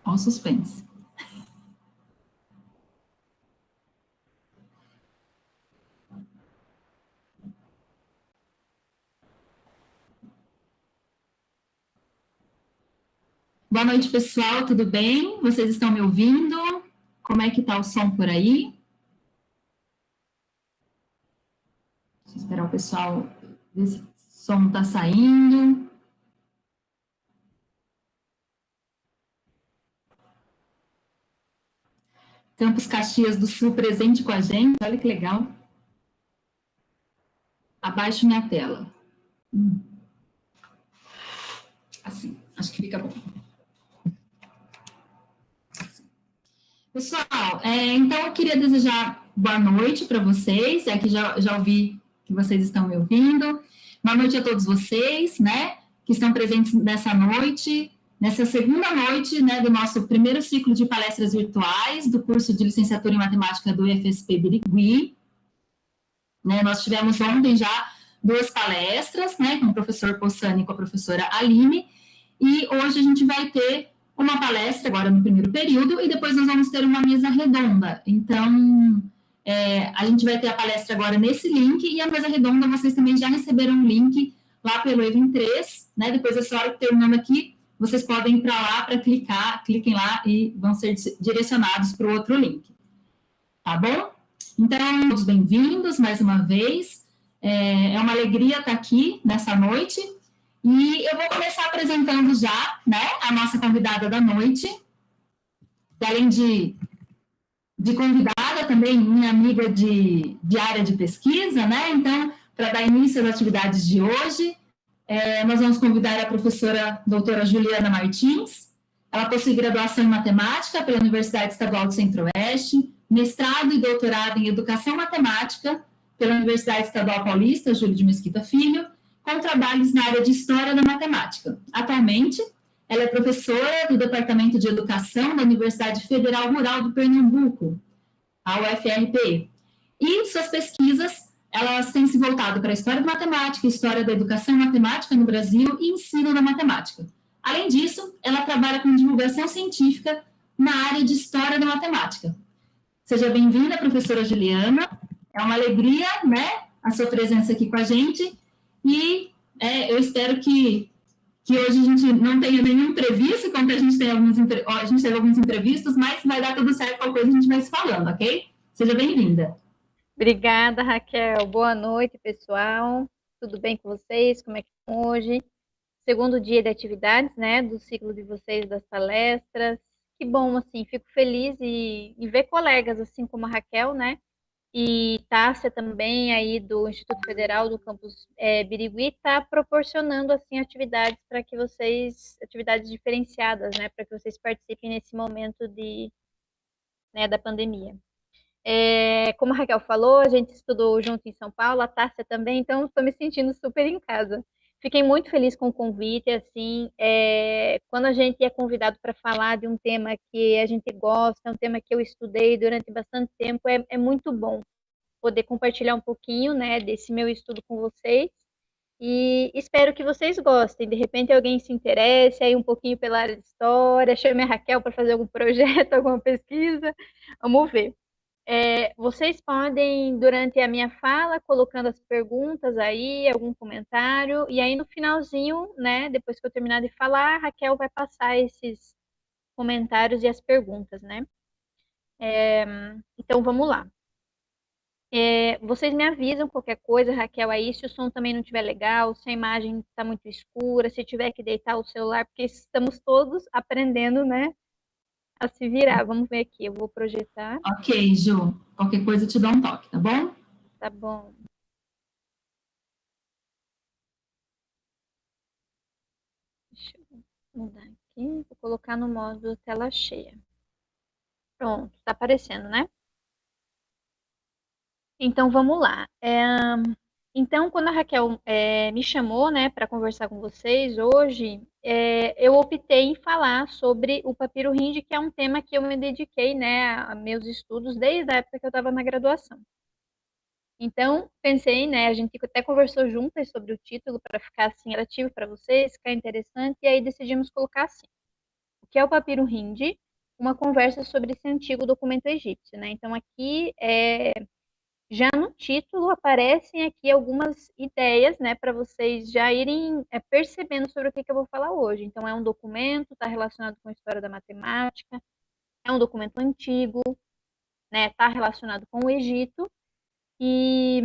Olha o suspense. Boa noite, pessoal, tudo bem? Vocês estão me ouvindo? Como é que tá o som por aí? Deixa eu esperar o pessoal ver se o som tá saindo. Campos Caxias do Sul presente com a gente, olha que legal. Abaixo minha tela. Assim, acho que fica bom. Pessoal, então eu queria desejar boa noite para vocês, que já ouvi que vocês estão me ouvindo. Boa noite a todos vocês, né, que estão presentes nessa noite, nessa segunda noite, né, do nosso primeiro ciclo de palestras virtuais do curso de licenciatura em matemática do IFSP Birigui. Né, nós tivemos ontem já 2 palestras, né, com o professor Possani e com a professora Aline, e hoje a gente vai ter uma palestra agora no primeiro período, e depois nós vamos ter uma mesa redonda. Então, a gente vai ter a palestra agora nesse link, e a mesa redonda vocês também já receberam um link lá pelo Event 3, né? Depois dessa hora que terminando aqui, vocês podem ir para lá para cliquem lá e vão ser direcionados para o outro link. Tá bom? Então, todos bem-vindos mais uma vez. É uma alegria estar aqui nessa noite. E eu vou começar apresentando já, né, a nossa convidada da noite. E além de convidada, também minha amiga de área de pesquisa, né? Então, para dar início às atividades de hoje, nós vamos convidar a professora doutora Juliana Martins. Ela possui graduação em matemática pela Universidade Estadual do Centro-Oeste, mestrado e doutorado em educação matemática pela Universidade Estadual Paulista, Júlio de Mesquita Filho, com trabalhos na área de História da Matemática. Atualmente, ela é professora do Departamento de Educação da Universidade Federal Rural do Pernambuco, a UFRP. E suas pesquisas, elas têm se voltado para a história da matemática, história da educação matemática no Brasil e ensino da matemática. Além disso, ela trabalha com divulgação científica na área de história da matemática. Seja bem-vinda, professora Juliana. É uma alegria, né, a sua presença aqui com a gente. E eu espero que hoje a gente não tenha nenhum imprevisto, como a gente teve alguns imprevistos, mas vai dar tudo certo, qualquer coisa a gente vai se falando, ok? Seja bem-vinda. Obrigada, Raquel. Boa noite, pessoal. Tudo bem com vocês? Como é que estão hoje? Segundo dia de atividades, né, do ciclo de vocês das palestras. Que bom, assim, fico feliz em ver colegas, assim como a Raquel, né, e Tássia também, aí do Instituto Federal do Campus Birigui, está proporcionando, assim, atividades para que vocês, atividades diferenciadas, né, para que vocês participem nesse momento da pandemia. Como a Raquel falou, a gente estudou junto em São Paulo, a Tássia também, então estou me sentindo super em casa. Fiquei muito feliz com o convite, assim, quando a gente é convidado para falar de um tema que a gente gosta, um tema que eu estudei durante bastante tempo, é muito bom poder compartilhar um pouquinho, né, desse meu estudo com vocês, e espero que vocês gostem. De repente alguém se interesse aí um pouquinho pela área de história, chame a Raquel para fazer algum projeto, alguma pesquisa, vamos ver. Vocês podem, durante a minha fala, colocando as perguntas aí, algum comentário, e aí no finalzinho, né, depois que eu terminar de falar, a Raquel vai passar esses comentários e as perguntas, né? Então vamos lá. Vocês me avisam qualquer coisa, Raquel, aí se o som também não estiver legal, se a imagem está muito escura, se tiver que deitar o celular, porque estamos todos aprendendo, né, a se virar. Vamos ver aqui, eu vou projetar. Ok, Ju. Qualquer coisa eu te dou um toque, tá bom? Tá bom. Deixa eu mudar aqui, vou colocar no modo tela cheia. Pronto, tá aparecendo, né? Então vamos lá. Então, quando a Raquel me chamou, né, para conversar com vocês hoje, eu optei em falar sobre o papiro Hindi, que é um tema que eu me dediquei, né, a meus estudos desde a época que eu estava na graduação. Então, pensei, né, a gente até conversou juntas sobre o título para ficar assim atrativo para vocês, ficar interessante, e aí decidimos colocar assim: o que é o papiro Hindi uma conversa sobre esse antigo documento egípcio, né? Então aqui já no título aparecem aqui algumas ideias, né, para vocês já irem percebendo sobre o que eu vou falar hoje. Então é um documento, está relacionado com a história da matemática, é um documento antigo, né, está relacionado com o Egito e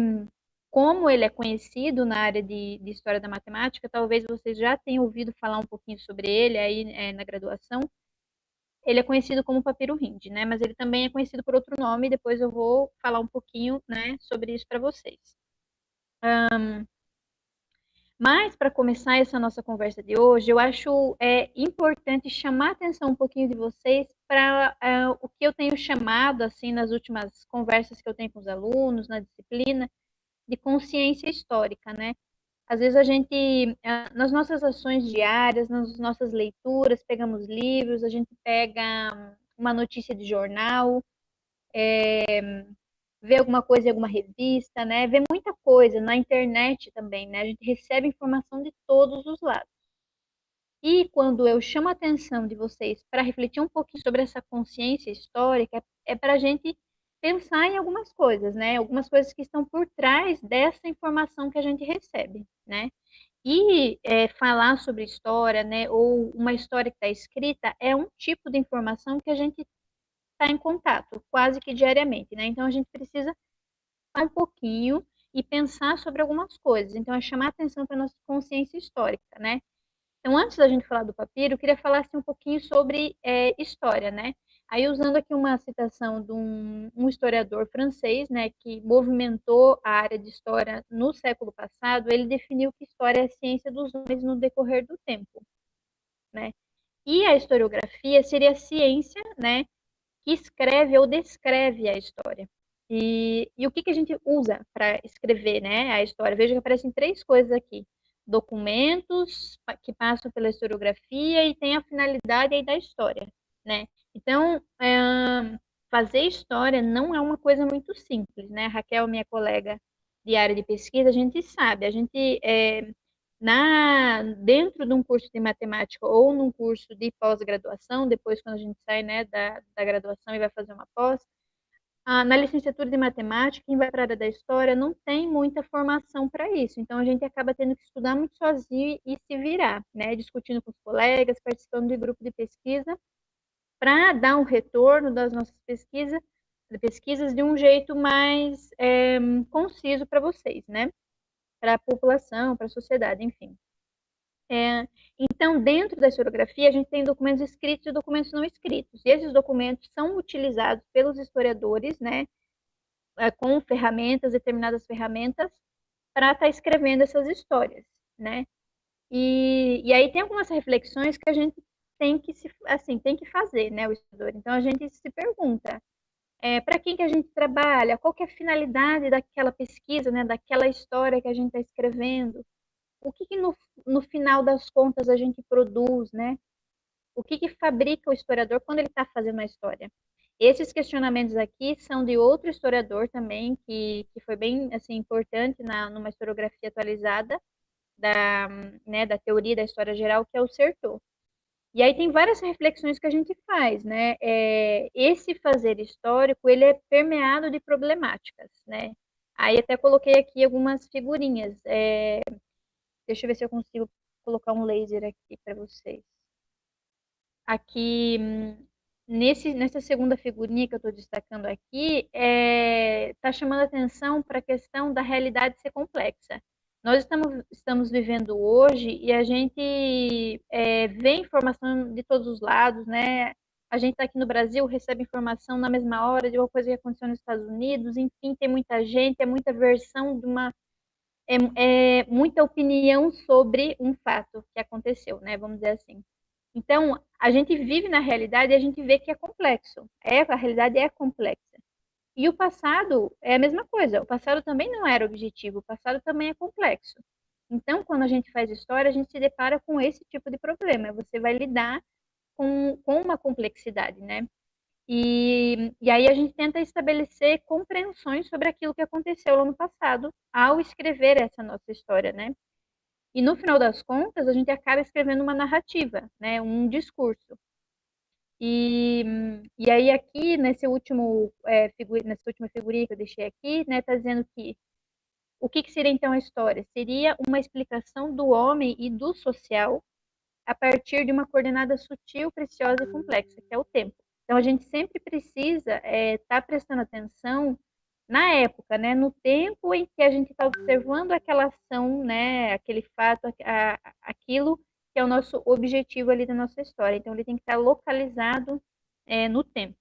como ele é conhecido na área de história da matemática, talvez vocês já tenham ouvido falar um pouquinho sobre ele aí na graduação. Ele é conhecido como papiro Hindi, né? Mas ele também é conhecido por outro nome. Depois eu vou falar um pouquinho, né, sobre isso para vocês. Mas para começar essa nossa conversa de hoje, eu acho importante chamar a atenção um pouquinho de vocês para o que eu tenho chamado assim nas últimas conversas que eu tenho com os alunos na disciplina de consciência histórica, né? Às vezes a gente, nas nossas ações diárias, nas nossas leituras, pegamos livros, a gente pega uma notícia de jornal, vê alguma coisa em alguma revista, né? Vê muita coisa na internet também, né? A gente recebe informação de todos os lados. E quando eu chamo a atenção de vocês para refletir um pouquinho sobre essa consciência histórica, é para a gente pensar em algumas coisas, né? Algumas coisas que estão por trás dessa informação que a gente recebe, né? E falar sobre história, né? Ou uma história que está escrita é um tipo de informação que a gente está em contato quase que diariamente, né? Então a gente precisa um pouquinho e pensar sobre algumas coisas. Então é chamar atenção para a nossa consciência histórica, né? Então, antes da gente falar do papiro, eu queria falar assim, um pouquinho sobre história, né? Aí, usando aqui uma citação de um historiador francês, né, que movimentou a área de história no século passado, ele definiu que história é a ciência dos homens no decorrer do tempo, né? E a historiografia seria a ciência, né, que escreve ou descreve a história. E o que a gente usa para escrever, né, a história? Veja que aparecem três coisas aqui: documentos que passam pela historiografia e tem a finalidade aí da história, né? Então, fazer história não é uma coisa muito simples, né? A Raquel, minha colega de área de pesquisa, a gente sabe, a gente dentro de um curso de matemática ou num curso de pós-graduação, depois quando a gente sai, né, da graduação e vai fazer uma pós, na licenciatura de matemática, quem vai para a área da história não tem muita formação para isso. Então a gente acaba tendo que estudar muito sozinho e se virar, né, discutindo com os colegas, participando de grupo de pesquisa, para dar um retorno das nossas pesquisas de um jeito mais conciso para vocês, né? Para a população, para a sociedade, enfim. Então, dentro da historiografia, a gente tem documentos escritos e documentos não escritos. E esses documentos são utilizados pelos historiadores, né, com ferramentas, determinadas ferramentas, para estar escrevendo essas histórias, né? E aí tem algumas reflexões que a gente tem que fazer, né, o historiador. Então, a gente se pergunta, para quem que a gente trabalha? Qual que é a finalidade daquela pesquisa, né, daquela história que a gente está escrevendo? O que no final das contas a gente produz, né? O que fabrica o historiador quando ele está fazendo uma história? Esses questionamentos aqui são de outro historiador também, que foi bem assim, importante numa historiografia atualizada da teoria da história geral, que é o Certeau. E aí tem várias reflexões que a gente faz, né? Esse fazer histórico, ele é permeado de problemáticas, né? Aí até coloquei aqui algumas figurinhas. Deixa eu ver se eu consigo colocar um laser aqui para vocês. Aqui, nessa segunda figurinha que eu estou destacando aqui, está chamando a atenção para a questão da realidade ser complexa. Nós estamos vivendo hoje e a gente vê informação de todos os lados, né? A gente está aqui no Brasil, recebe informação na mesma hora de uma coisa que aconteceu nos Estados Unidos, enfim, tem muita gente, é muita versão de uma muita opinião sobre um fato que aconteceu, né? Vamos dizer assim. Então, a gente vive na realidade e a gente vê que é complexo. A realidade é complexa. E o passado é a mesma coisa. O passado também não era objetivo. O passado também é complexo. Então, quando a gente faz história, a gente se depara com esse tipo de problema. Você vai lidar com uma complexidade, né? E aí a gente tenta estabelecer compreensões sobre aquilo que aconteceu lá no passado ao escrever essa nossa história, né? E no final das contas, a gente acaba escrevendo uma narrativa, né? Um discurso. E, e aí aqui, nessa última figurinha que eu deixei aqui, né, tá dizendo que o que, que seria então a história? Seria uma explicação do homem e do social a partir de uma coordenada sutil, preciosa e complexa, que é o tempo. Então a gente sempre precisa estar prestando atenção na época, né, no tempo em que a gente está observando aquela ação, né, aquele fato, aquilo que é o nosso objetivo ali da nossa história. Então ele tem que estar localizado no tempo.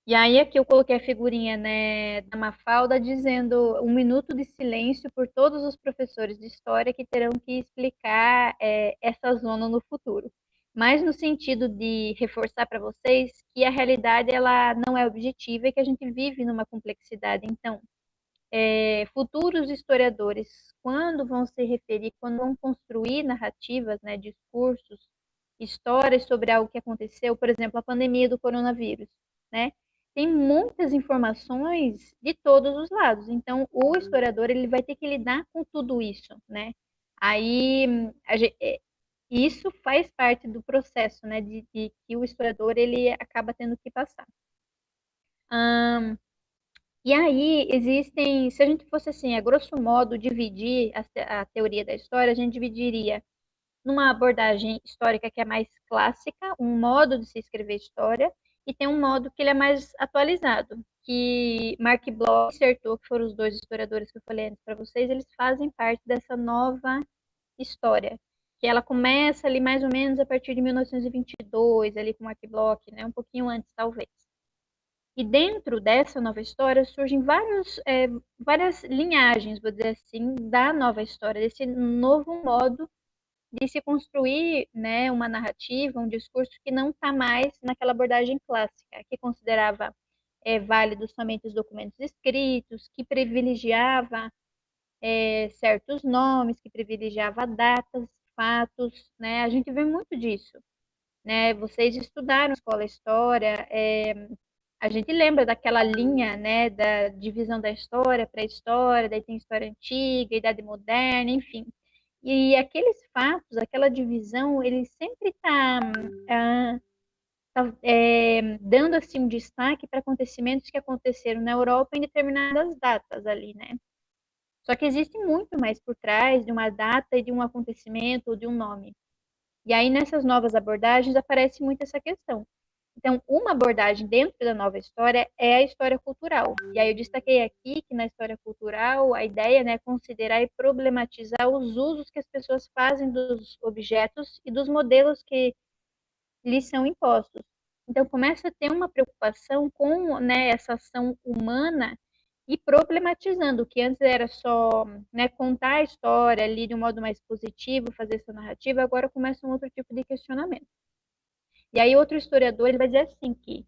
E aí aqui eu coloquei a figurinha, né, da Mafalda dizendo 1 minuto de silêncio por todos os professores de história que terão que explicar essa zona no futuro. Mas no sentido de reforçar para vocês que a realidade ela não é objetiva e que a gente vive numa complexidade. Então, futuros historiadores, quando vão se referir, quando vão construir narrativas, né, discursos, histórias sobre algo que aconteceu, por exemplo, a pandemia do coronavírus, né? Tem muitas informações de todos os lados. Então, o historiador ele vai ter que lidar com tudo isso, né? Aí, isso faz parte do processo, né, de que o historiador ele acaba tendo que passar. E aí existem, se a gente fosse assim, a grosso modo, dividir a teoria da história, a gente dividiria numa abordagem histórica que é mais clássica, um modo de se escrever história, e tem um modo que ele é mais atualizado, que Mark Bloch e Certeau, que foram os dois historiadores que eu falei antes para vocês, eles fazem parte dessa nova história, que ela começa ali mais ou menos a partir de 1922, ali com Mark Bloch, né, um pouquinho antes talvez. E dentro dessa nova história surgem várias linhagens, vou dizer assim, da nova história, desse novo modo de se construir, né, uma narrativa, um discurso que não está mais naquela abordagem clássica, que considerava válidos somente os documentos escritos, que privilegiava certos nomes, que privilegiava datas, fatos, né? A gente vê muito disso, né? Vocês estudaram na escola história, a gente lembra daquela linha, né, da divisão da história, pré-história, daí tem história antiga, idade moderna, enfim. E aqueles fatos, aquela divisão, ele sempre está dando assim um destaque para acontecimentos que aconteceram na Europa em determinadas datas ali, né? Só que existe muito mais por trás de uma data e de um acontecimento ou de um nome. E aí nessas novas abordagens aparece muito essa questão. Então, uma abordagem dentro da nova história é a história cultural. E aí eu destaquei aqui que na história cultural a ideia, né, é considerar e problematizar os usos que as pessoas fazem dos objetos e dos modelos que lhes são impostos. Então, começa a ter uma preocupação com, né, essa ação humana e problematizando, o que antes era só, né, contar a história ali de um modo mais positivo, fazer essa narrativa, agora começa um outro tipo de questionamento. E aí outro historiador ele vai dizer assim que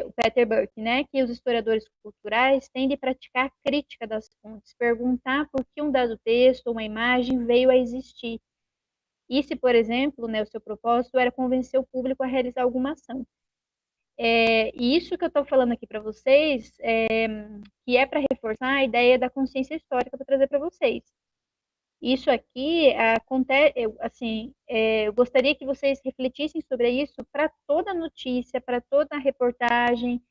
o Peter Burke, né, que os historiadores culturais têm de praticar crítica das fontes, perguntar por que um dado texto ou uma imagem veio a existir. E se, por exemplo, né, o seu propósito era convencer o público a realizar alguma ação. E isso que eu estou falando aqui para vocês, que é para reforçar a ideia da consciência histórica para trazer para vocês. Isso aqui acontece, assim, eu gostaria que vocês refletissem sobre isso para toda notícia, para toda reportagem,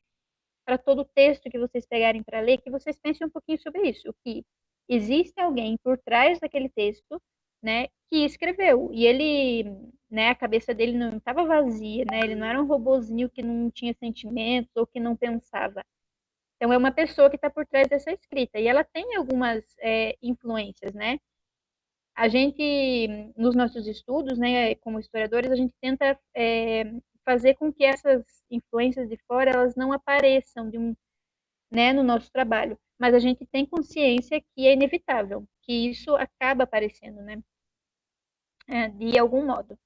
para todo texto que vocês pegarem para ler, que vocês pensem um pouquinho sobre isso, que existe alguém por trás daquele texto, né, que escreveu, e ele, né, a cabeça dele não estava vazia, né, ele não era um robozinho que não tinha sentimentos ou que não pensava. Então é uma pessoa que está por trás dessa escrita, e ela tem algumas influências, né, a gente, nos nossos estudos, né, como historiadores, a gente tenta fazer com que essas influências de fora elas não apareçam né, no nosso trabalho, mas a gente tem consciência que é inevitável, que isso acaba aparecendo, né, de algum modo.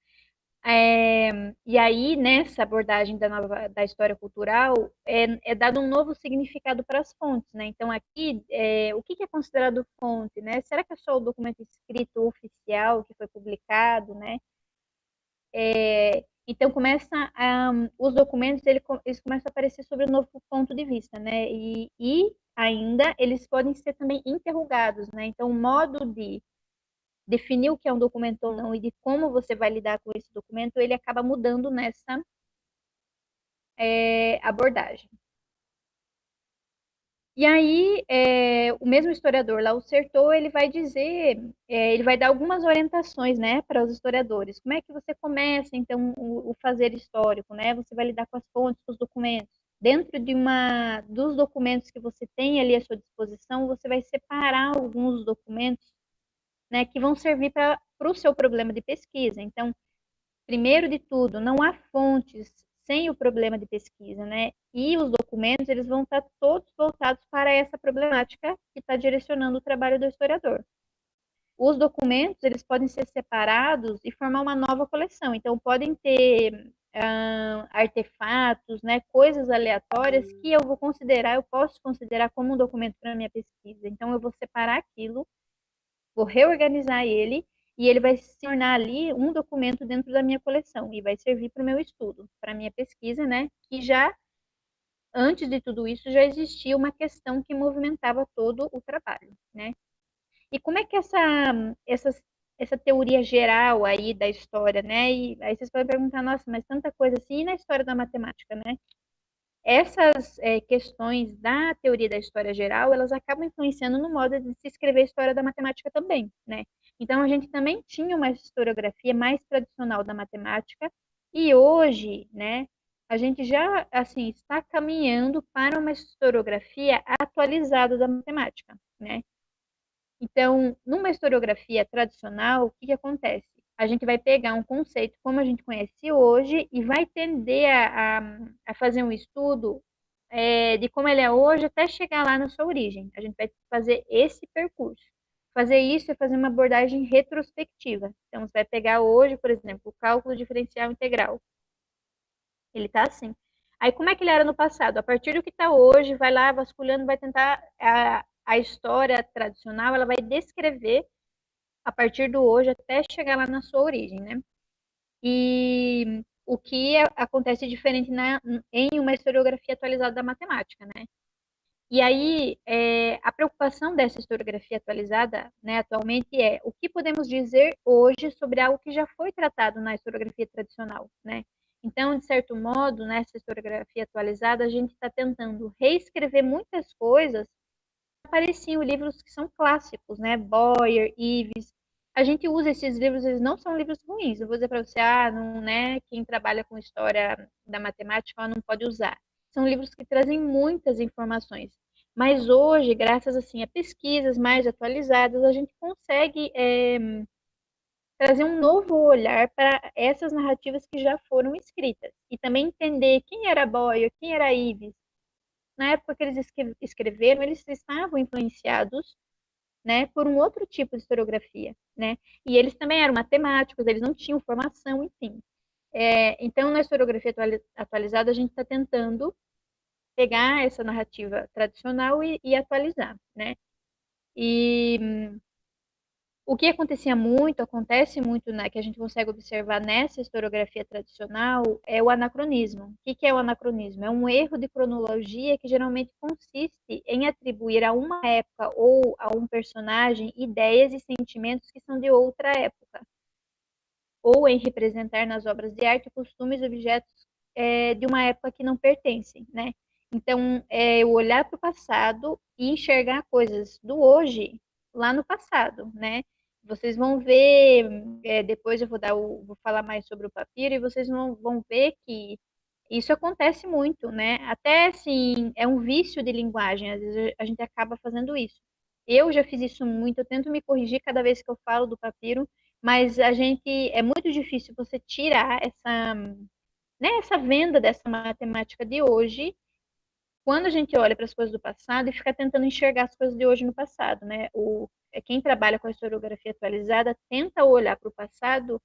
E aí, nessa abordagem da história cultural, é dado um novo significado para as fontes, né? Então, aqui, o que é considerado fonte, né? Será que é só o documento escrito oficial que foi publicado, né? Então, os documentos, eles começam a aparecer sobre um novo ponto de vista, né? E ainda, eles podem ser também interrogados, né? Então, o modo de definir o que é um documento ou não e de como você vai lidar com esse documento, ele acaba mudando nessa abordagem. E aí, o mesmo historiador lá, o Certeau, ele vai dizer, ele vai dar algumas orientações, né, para os historiadores. Como é que você começa, então, o fazer histórico, né? Você vai lidar com as fontes, com os documentos. Dentro dos documentos que você tem ali à sua disposição, você vai separar alguns documentos, né, que vão servir para o seu problema de pesquisa. Então, primeiro de tudo, não há fontes sem o problema de pesquisa, né? E os documentos, eles vão estar todos voltados para essa problemática que está direcionando o trabalho do historiador. Os documentos, eles podem ser separados e formar uma nova coleção. Então, podem ter artefatos, né, coisas aleatórias que eu posso considerar como um documento para a minha pesquisa. Então, eu vou separar aquilo, vou reorganizar ele e ele vai se tornar ali um documento dentro da minha coleção e vai servir para o meu estudo, para a minha pesquisa, né? Que já, antes de tudo isso, já existia uma questão que movimentava todo o trabalho, né? E como é que essa teoria geral aí da história, né? E aí vocês podem perguntar, nossa, mas tanta coisa assim, e na história da matemática, né? Essas questões da teoria da história geral, elas acabam influenciando no modo de se escrever a história da matemática também, né? Então, a gente também tinha uma historiografia mais tradicional da matemática e hoje, né, a gente já, assim, está caminhando para uma historiografia atualizada da matemática, né? Então, numa historiografia tradicional, o que acontece? A gente vai pegar um conceito como a gente conhece hoje e vai tender a fazer um estudo de como ele é hoje até chegar lá na sua origem. A gente vai fazer esse percurso. Fazer isso é fazer uma abordagem retrospectiva. Então, você vai pegar hoje, por exemplo, o cálculo diferencial integral. Ele está assim. Aí, como é que ele era no passado? A partir do que está hoje, vai lá vasculhando, vai tentar a história tradicional, ela vai descrever a partir do hoje até chegar lá na sua origem, né? E o que acontece diferente em uma historiografia atualizada da matemática, né? E aí, a preocupação dessa historiografia atualizada, né, atualmente é o que podemos dizer hoje sobre algo que já foi tratado na historiografia tradicional, né? Então, de certo modo, nessa historiografia atualizada, a gente está tentando reescrever muitas coisas que apareciam em livros que são clássicos, né? Boyer, Ives. A gente usa esses livros, eles não são livros ruins. Eu vou dizer para você, não, né? Quem trabalha com história da matemática não pode usar. São livros que trazem muitas informações. Mas hoje, graças assim a pesquisas mais atualizadas, a gente consegue trazer um novo olhar para essas narrativas que já foram escritas e também entender quem era Boyer, quem era Ives. Na época que eles escreveram, eles estavam influenciados, né, por um outro tipo de historiografia, né? E eles também eram matemáticos, eles não tinham formação, enfim. Então, na historiografia atualizada, a gente está tentando pegar essa narrativa tradicional e atualizar, né? E o que acontece muito, né, que a gente consegue observar nessa historiografia tradicional é o anacronismo. O que é o anacronismo? É um erro de cronologia que geralmente consiste em atribuir a uma época ou a um personagem ideias e sentimentos que são de outra época, ou em representar nas obras de arte costumes e objetos de uma época que não pertencem, né? Então, é o olhar para o passado e enxergar coisas do hoje lá no passado, né? Vocês vão ver, depois eu vou falar mais sobre o papiro e vocês vão ver que isso acontece muito, né? Até assim, é um vício de linguagem, às vezes a gente acaba fazendo isso. Eu já fiz isso muito, eu tento me corrigir cada vez que eu falo do papiro, mas é muito difícil você tirar essa venda dessa matemática de hoje quando a gente olha para as coisas do passado e fica tentando enxergar as coisas de hoje no passado, né? Quem trabalha com a historiografia atualizada tenta olhar para o passado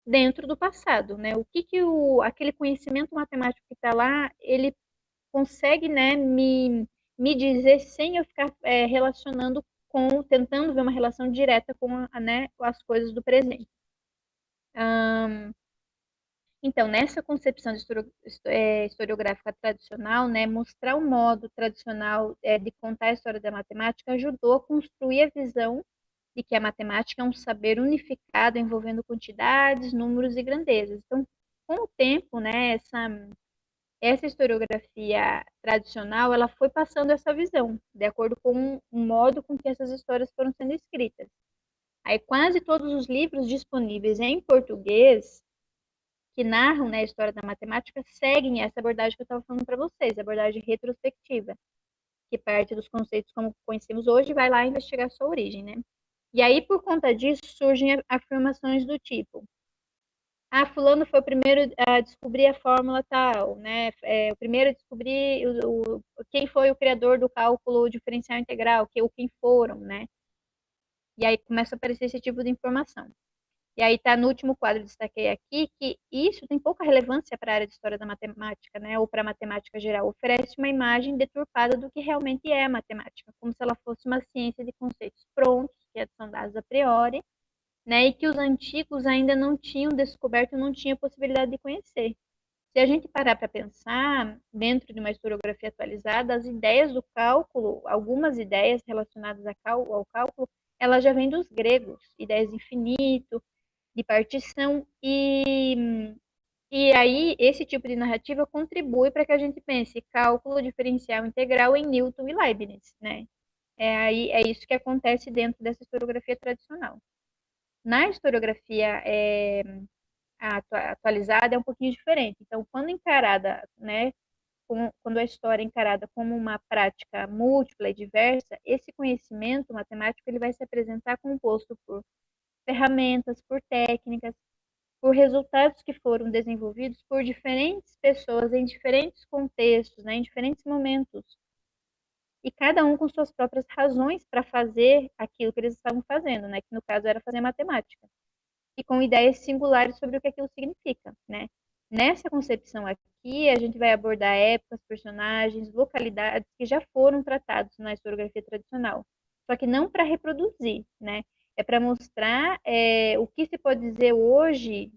dentro do passado, né? O que aquele conhecimento matemático que está lá, ele consegue, né, me dizer sem eu ficar relacionando tentando ver uma relação direta né, com as coisas do presente. Então, nessa concepção historiográfica tradicional, né, mostrar o modo tradicional de contar a história da matemática ajudou a construir a visão de que a matemática é um saber unificado envolvendo quantidades, números e grandezas. Então, com o tempo, né, essa historiografia tradicional, ela foi passando essa visão, de acordo com o modo com que essas histórias foram sendo escritas. Aí quase todos os livros disponíveis em português que narram, né, a história da matemática seguem essa abordagem que eu estava falando para vocês, a abordagem retrospectiva, que parte dos conceitos como conhecemos hoje e vai lá investigar sua origem, né? E aí, por conta disso, surgem afirmações do tipo: ah, fulano foi o primeiro a descobrir a fórmula tal, né? O primeiro a descobrir quem foi o criador do cálculo diferencial integral, ou quem foram, né? E aí começa a aparecer esse tipo de informação. E aí tá no último quadro, destaquei aqui, que isso tem pouca relevância para a área de história da matemática, né? Ou para a matemática geral. Oferece uma imagem deturpada do que realmente é a matemática, como se ela fosse uma ciência de conceitos prontos, que são dados a priori, né, e que os antigos ainda não tinham descoberto, não tinham possibilidade de conhecer. Se a gente parar para pensar, dentro de uma historiografia atualizada, as ideias do cálculo, algumas ideias relacionadas ao cálculo, elas já vêm dos gregos, ideias de infinito, de partição, e aí esse tipo de narrativa contribui para que a gente pense cálculo diferencial integral em Newton e Leibniz, né? É isso que acontece dentro dessa historiografia tradicional. Na historiografia atualizada é um pouquinho diferente. Então, quando encarada, né, quando a história é encarada como uma prática múltipla e diversa, esse conhecimento matemático ele vai se apresentar composto por ferramentas, por técnicas, por resultados que foram desenvolvidos por diferentes pessoas em diferentes contextos, né, em diferentes momentos, e cada um com suas próprias razões para fazer aquilo que eles estavam fazendo, né, que no caso era fazer matemática e com ideias singulares sobre o que aquilo significa, né? Nessa concepção aqui, a gente vai abordar épocas, personagens, localidades que já foram tratados na historiografia tradicional, só que não para reproduzir, né? É para mostrar o que se pode dizer hoje.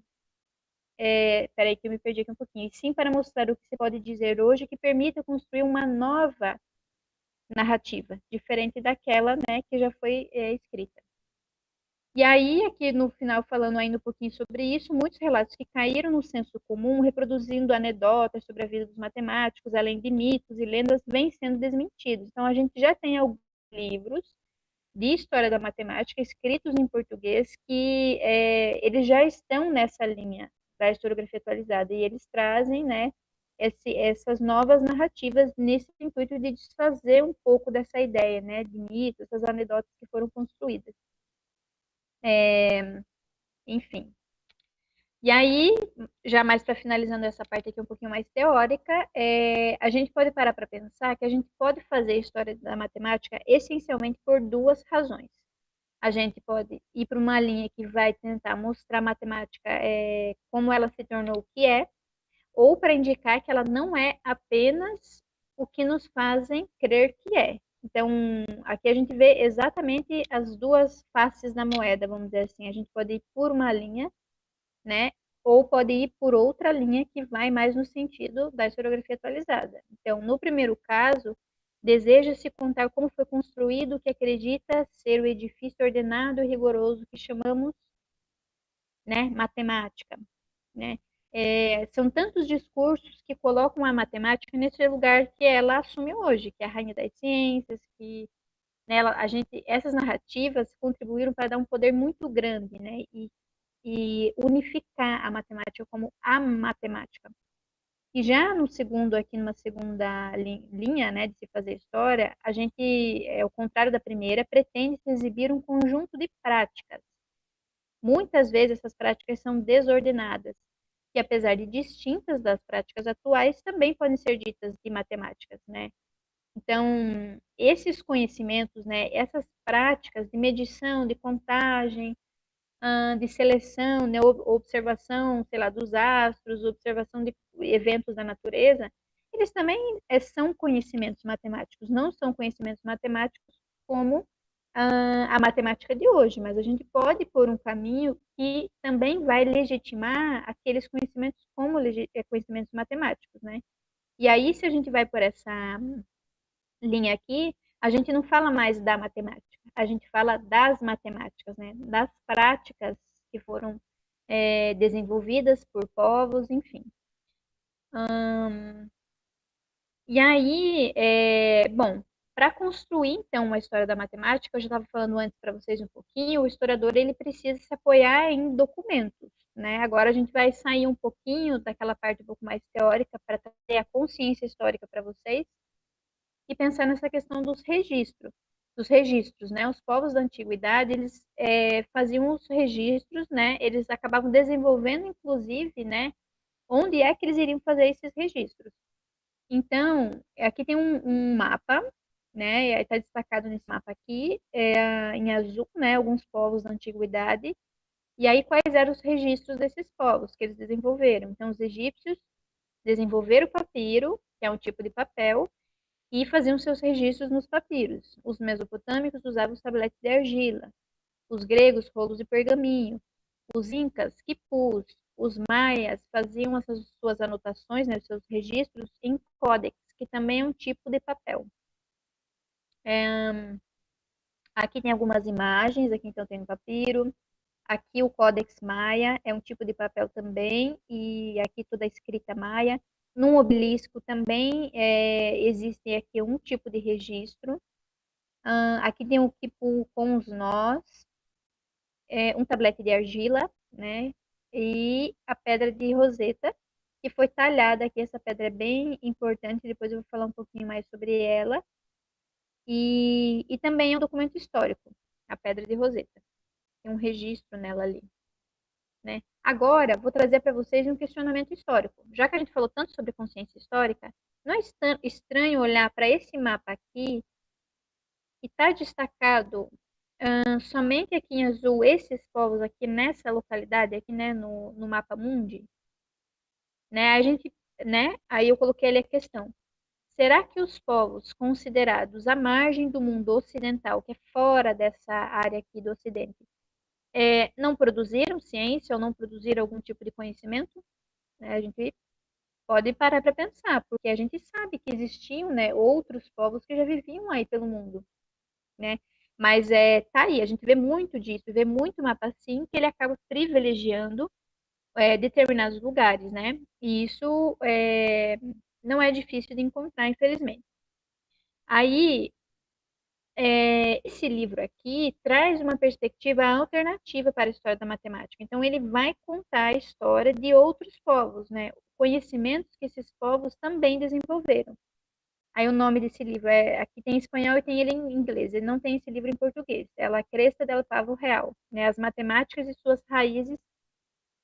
Peraí que eu me perdi aqui um pouquinho. E sim para mostrar o que se pode dizer hoje que permita construir uma nova narrativa, diferente daquela, né, que já foi escrita. E aí, aqui no final, falando ainda um pouquinho sobre isso, muitos relatos que caíram no senso comum, reproduzindo anedotas sobre a vida dos matemáticos, além de mitos e lendas, vêm sendo desmentidos. Então, a gente já tem alguns livros de história da matemática escritos em português que eles já estão nessa linha da historiografia atualizada e eles trazem, né, essas novas narrativas nesse intuito de desfazer um pouco dessa ideia, né, de mitos, essas anedotas que foram construídas. Enfim. E aí, já mais para finalizando essa parte aqui um pouquinho mais teórica, a gente pode parar para pensar que a gente pode fazer a história da matemática essencialmente por duas razões. A gente pode ir para uma linha que vai tentar mostrar a matemática como ela se tornou o que é, ou para indicar que ela não é apenas o que nos fazem crer que é. Então, aqui a gente vê exatamente as duas faces da moeda, vamos dizer assim. A gente pode ir por uma linha, né? Ou pode ir por outra linha que vai mais no sentido da historiografia atualizada. Então, no primeiro caso, deseja-se contar como foi construído o que acredita ser o edifício ordenado e rigoroso que chamamos, né, matemática, né? São tantos discursos que colocam a matemática nesse lugar que ela assume hoje, que é a rainha das ciências, que nela essas narrativas contribuíram para dar um poder muito grande, né? E unificar a matemática como a matemática. E já no segundo, aqui numa segunda linha, né, de se fazer história, a gente, ao contrário da primeira, pretende se exibir um conjunto de práticas. Muitas vezes essas práticas são desordenadas, que apesar de distintas das práticas atuais, também podem ser ditas de matemáticas, né? Então, esses conhecimentos, né, essas práticas de medição, de contagem, de seleção, né, observação, sei lá, dos astros, observação de eventos da natureza, eles também são conhecimentos matemáticos, não são conhecimentos matemáticos como a matemática de hoje, mas a gente pode pôr um caminho que também vai legitimar aqueles conhecimentos como conhecimentos matemáticos, né? E aí, se a gente vai por essa linha aqui, a gente não fala mais da matemática, a gente fala das matemáticas, né? Das práticas que foram desenvolvidas por povos, enfim. E aí, bom, para construir então uma história da matemática, eu já estava falando antes para vocês um pouquinho, o historiador ele precisa se apoiar em documentos, né? Agora a gente vai sair um pouquinho daquela parte um pouco mais teórica para trazer a consciência histórica para vocês e pensar nessa questão dos registros, né? Os povos da antiguidade eles faziam os registros, né? Eles acabavam desenvolvendo, inclusive, né? Onde é que eles iriam fazer esses registros? Então, aqui tem um mapa, né? E aí está destacado nesse mapa aqui, em azul, né? Alguns povos da antiguidade. E aí, quais eram os registros desses povos que eles desenvolveram? Então, os egípcios desenvolveram o papiro, que é um tipo de papel, e faziam seus registros nos papiros. Os mesopotâmicos usavam os tabletes de argila. Os gregos, rolos de pergaminho. Os incas, quipus. Os maias faziam essas suas anotações, né, seus registros em códex, que também é um tipo de papel. Aqui tem algumas imagens, aqui então tem um papiro. Aqui o Códex Maia é um tipo de papel também, e aqui toda a escrita maia. Num obelisco também existe aqui um tipo de registro. Aqui tem o quipu com os nós, um tablete de argila, né? E a pedra de Roseta, que foi talhada aqui. Essa pedra é bem importante, depois eu vou falar um pouquinho mais sobre ela. E também é um documento histórico, a pedra de Roseta. Tem um registro nela ali. Né? Agora, vou trazer para vocês um questionamento histórico. Já que a gente falou tanto sobre consciência histórica, não é estranho olhar para esse mapa aqui e está destacado somente aqui em azul esses povos aqui nessa localidade, aqui né, no mapa mundi? Né? A gente, né? Aí eu coloquei ali a questão. Será que os povos considerados à margem do mundo ocidental, que é fora dessa área aqui do Ocidente, não produziram ciência ou não produziram algum tipo de conhecimento? Né? A gente pode parar para pensar, porque a gente sabe que existiam, né, outros povos que já viviam aí pelo mundo, né? Mas tá aí, a gente vê muito disso, vê muito mapa assim que ele acaba privilegiando determinados lugares, né? E isso não é difícil de encontrar, infelizmente. Aí, esse livro aqui traz uma perspectiva alternativa para a história da matemática. Então, ele vai contar a história de outros povos, né? Conhecimentos que esses povos também desenvolveram. Aí o nome desse livro aqui tem em espanhol e tem ele em inglês. Ele não tem esse livro em português. É La Cresta del Pavo Real, né? As matemáticas e suas raízes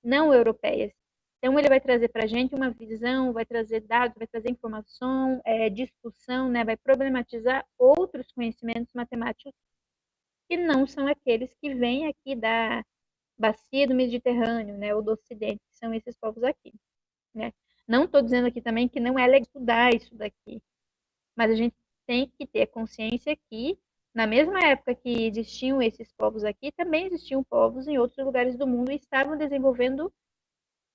não europeias. Então ele vai trazer para a gente uma visão, vai trazer dados, vai trazer informação, discussão, né? Vai problematizar outros conhecimentos matemáticos que não são aqueles que vêm aqui da bacia do Mediterrâneo, né? Ou do Ocidente, que são esses povos aqui, né? Não estou dizendo aqui também que não é legal estudar isso daqui, mas a gente tem que ter consciência que, na mesma época que existiam esses povos aqui, também existiam povos em outros lugares do mundo e estavam desenvolvendo,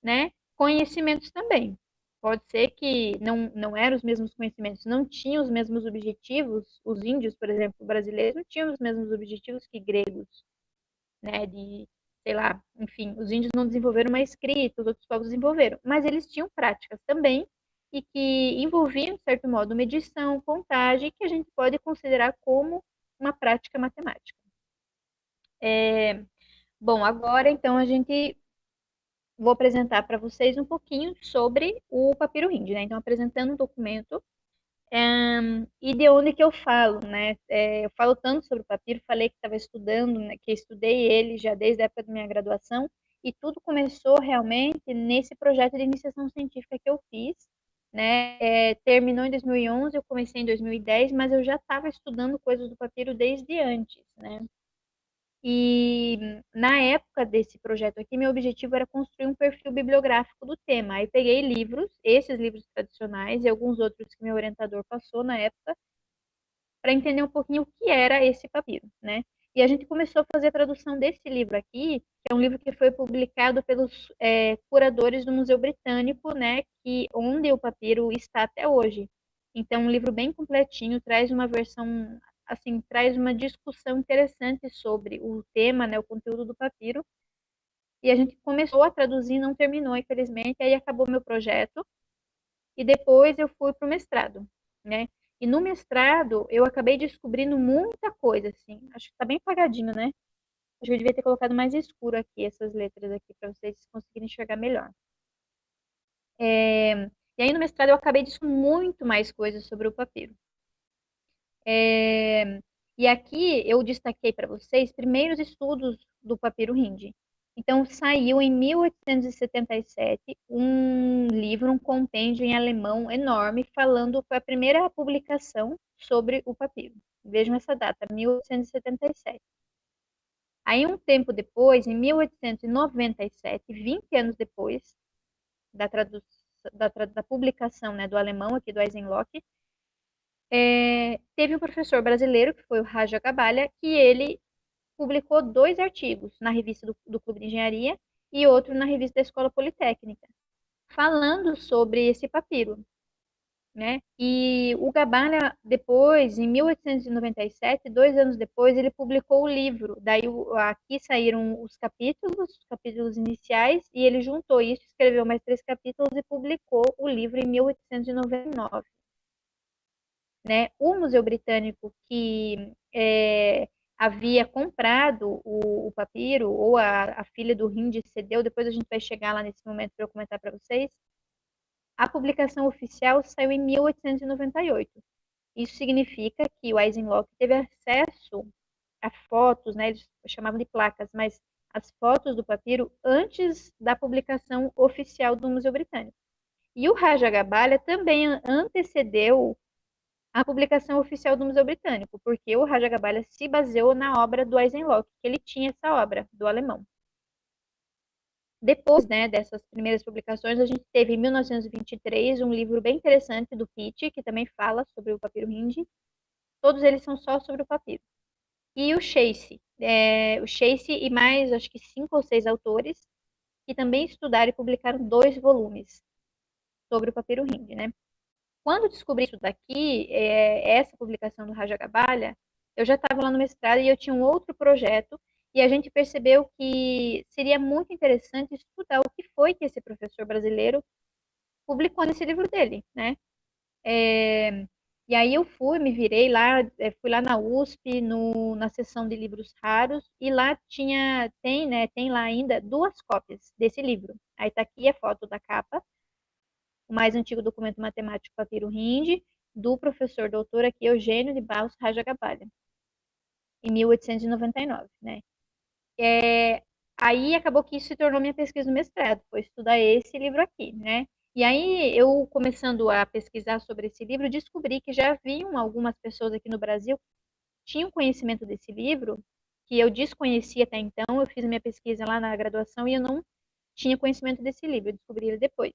né, conhecimentos também. Pode ser que não eram os mesmos conhecimentos, não tinham os mesmos objetivos. Os índios, por exemplo, brasileiros, não tinham os mesmos objetivos que gregos, né, de, sei lá, enfim, os índios não desenvolveram uma escrita, os outros povos desenvolveram, mas eles tinham práticas também e que envolviam, de certo modo, medição, contagem, que a gente pode considerar como uma prática matemática. Bom, agora então a gente vou apresentar para vocês um pouquinho sobre o papiro hindi, né? Então, apresentando o documento e de onde que eu falo, né? Eu falo tanto sobre o papiro, falei que estava estudando, né, que estudei ele já desde a época da minha graduação, e tudo começou realmente nesse projeto de iniciação científica que eu fiz, né? Terminou em 2011, eu comecei em 2010, mas eu já estava estudando coisas do papiro desde antes, né? E na época desse projeto aqui, meu objetivo era construir um perfil bibliográfico do tema. Aí peguei livros, esses livros tradicionais e alguns outros que meu orientador passou na época, para entender um pouquinho o que era esse papiro, né? E a gente começou a fazer a tradução desse livro aqui, que é um livro que foi publicado pelos curadores do Museu Britânico, né? Onde o papiro está até hoje. Então, um livro bem completinho, traz uma versão assim, traz uma discussão interessante sobre o tema, né, o conteúdo do papiro. E a gente começou a traduzir, não terminou, infelizmente, aí acabou meu projeto. E depois eu fui para o mestrado, né? E no mestrado eu acabei descobrindo muita coisa, assim. Acho que está bem apagadinho, né? Acho que eu devia ter colocado mais escuro aqui, essas letras aqui, para vocês conseguirem enxergar melhor. E aí no mestrado eu acabei descobrindo muito mais coisas sobre o papiro. E aqui eu destaquei para vocês primeiros estudos do papiro hindi. Então saiu em 1877 um livro, um compêndio em alemão enorme, falando, foi a primeira publicação sobre o papiro. Vejam essa data, 1877. Aí um tempo depois, em 1897, 20 anos depois da, da publicação, né, do alemão aqui do Eisenloch, teve um professor brasileiro, que foi o Raja Gabalha, que ele publicou 2 artigos na revista do Clube de Engenharia e outro na revista da Escola Politécnica, falando sobre esse papiro, né? E o Gabalha, depois, em 1897, 2 anos depois, ele publicou o livro. Daí aqui saíram os capítulos iniciais, e ele juntou isso, escreveu mais 3 capítulos e publicou o livro em 1899. Né? O Museu Britânico, que havia comprado o papiro, ou a filha do Hindi cedeu, depois a gente vai chegar lá nesse momento para eu comentar para vocês, a publicação oficial saiu em 1898. Isso significa que o Eisenloch teve acesso a fotos, né, eles chamavam de placas, mas as fotos do papiro antes da publicação oficial do Museu Britânico. E o Rajagabalya também antecedeu a publicação oficial do Museu Britânico, porque o Rajagabalya se baseou na obra do Eisenloch, que ele tinha essa obra, do alemão. Depois, né, dessas primeiras publicações, a gente teve em 1923 um livro bem interessante do Pitt, que também fala sobre o papiro hindi. Todos eles são só sobre o papiro. E o Chase e mais, acho que 5 ou 6 autores, que também estudaram e publicaram 2 volumes sobre o papiro hindi, né? Quando descobri isso daqui, essa publicação do Rajagabalya, eu já estava lá no mestrado e eu tinha um outro projeto, e a gente percebeu que seria muito interessante estudar o que foi que esse professor brasileiro publicou nesse livro dele, né? E aí eu me virei lá, fui lá na USP, na seção de livros raros, e lá tem lá ainda 2 cópias desse livro. Aí tá aqui a foto da capa, o mais antigo documento matemático papiro hindi, do professor doutor aqui Eugênio de Barros Rajagabalya, em 1899, né? Aí acabou que isso se tornou minha pesquisa no mestrado, foi estudar esse livro aqui, né? E aí eu, começando a pesquisar sobre esse livro, descobri que já haviam algumas pessoas aqui no Brasil que tinham conhecimento desse livro, que eu desconhecia até então. Eu fiz minha pesquisa lá na graduação e eu não tinha conhecimento desse livro, eu descobri ele depois.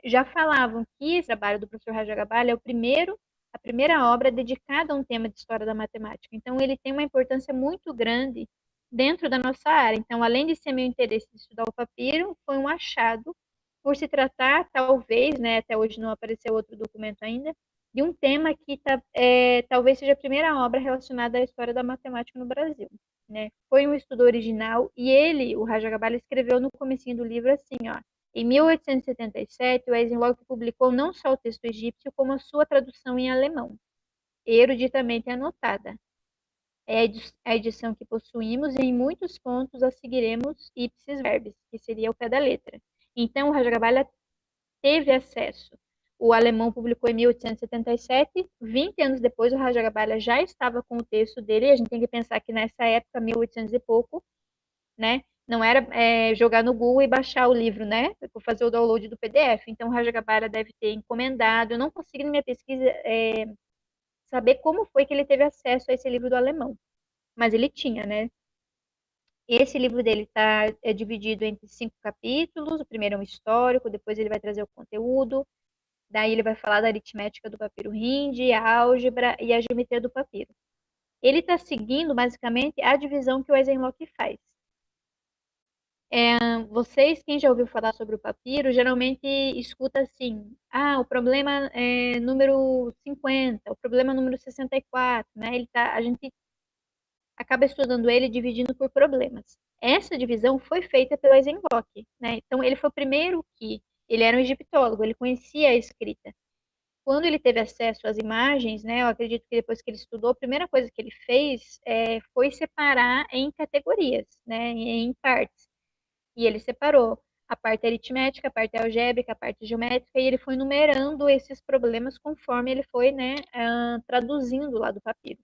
Já falavam que esse trabalho do professor Rajagabalya é a primeira obra dedicada a um tema de história da matemática. Então, ele tem uma importância muito grande dentro da nossa área. Então, além de ser meu interesse de estudar o papiro, foi um achado por se tratar, talvez, né, até hoje não apareceu outro documento ainda, de um tema que talvez seja a primeira obra relacionada à história da matemática no Brasil. Né? Foi um estudo original e ele, o Rajagabalya, escreveu no comecinho do livro assim, ó: em 1877, o Eisenloch publicou não só o texto egípcio, como a sua tradução em alemão, eruditamente anotada. É a edição que possuímos e em muitos pontos a seguiremos ipsis verbis, que seria o pé da letra. Então, o Rajagabalya teve acesso. O alemão publicou em 1877, 20 anos depois o Rajagabalya já estava com o texto dele, e a gente tem que pensar que nessa época, 1800 e pouco, né, não era jogar no Google e baixar o livro, né? Por fazer o download do PDF. Então, o Rajagabalya deve ter encomendado. Eu não consegui, na minha pesquisa, saber como foi que ele teve acesso a esse livro do alemão. Mas ele tinha, né? Esse livro dele é dividido entre 5 capítulos. O primeiro é um histórico, depois ele vai trazer o conteúdo. Daí ele vai falar da aritmética do papiro hindi, a álgebra e a geometria do papiro. Ele está seguindo, basicamente, a divisão que o Eisenloch faz. Vocês, quem já ouviu falar sobre o papiro, geralmente escuta assim: o problema é número 50, o problema é número 64, né? A gente acaba estudando ele dividindo por problemas. Essa divisão foi feita pelo Eisenhower, né? Então, ele foi o primeiro ele era um egiptólogo, ele conhecia a escrita. Quando ele teve acesso às imagens, né, eu acredito que depois que ele estudou, a primeira coisa que ele fez foi separar em categorias, né, em partes. E ele separou a parte aritmética, a parte algébrica, a parte geométrica, e ele foi numerando esses problemas conforme ele foi, né, traduzindo lá do papiro.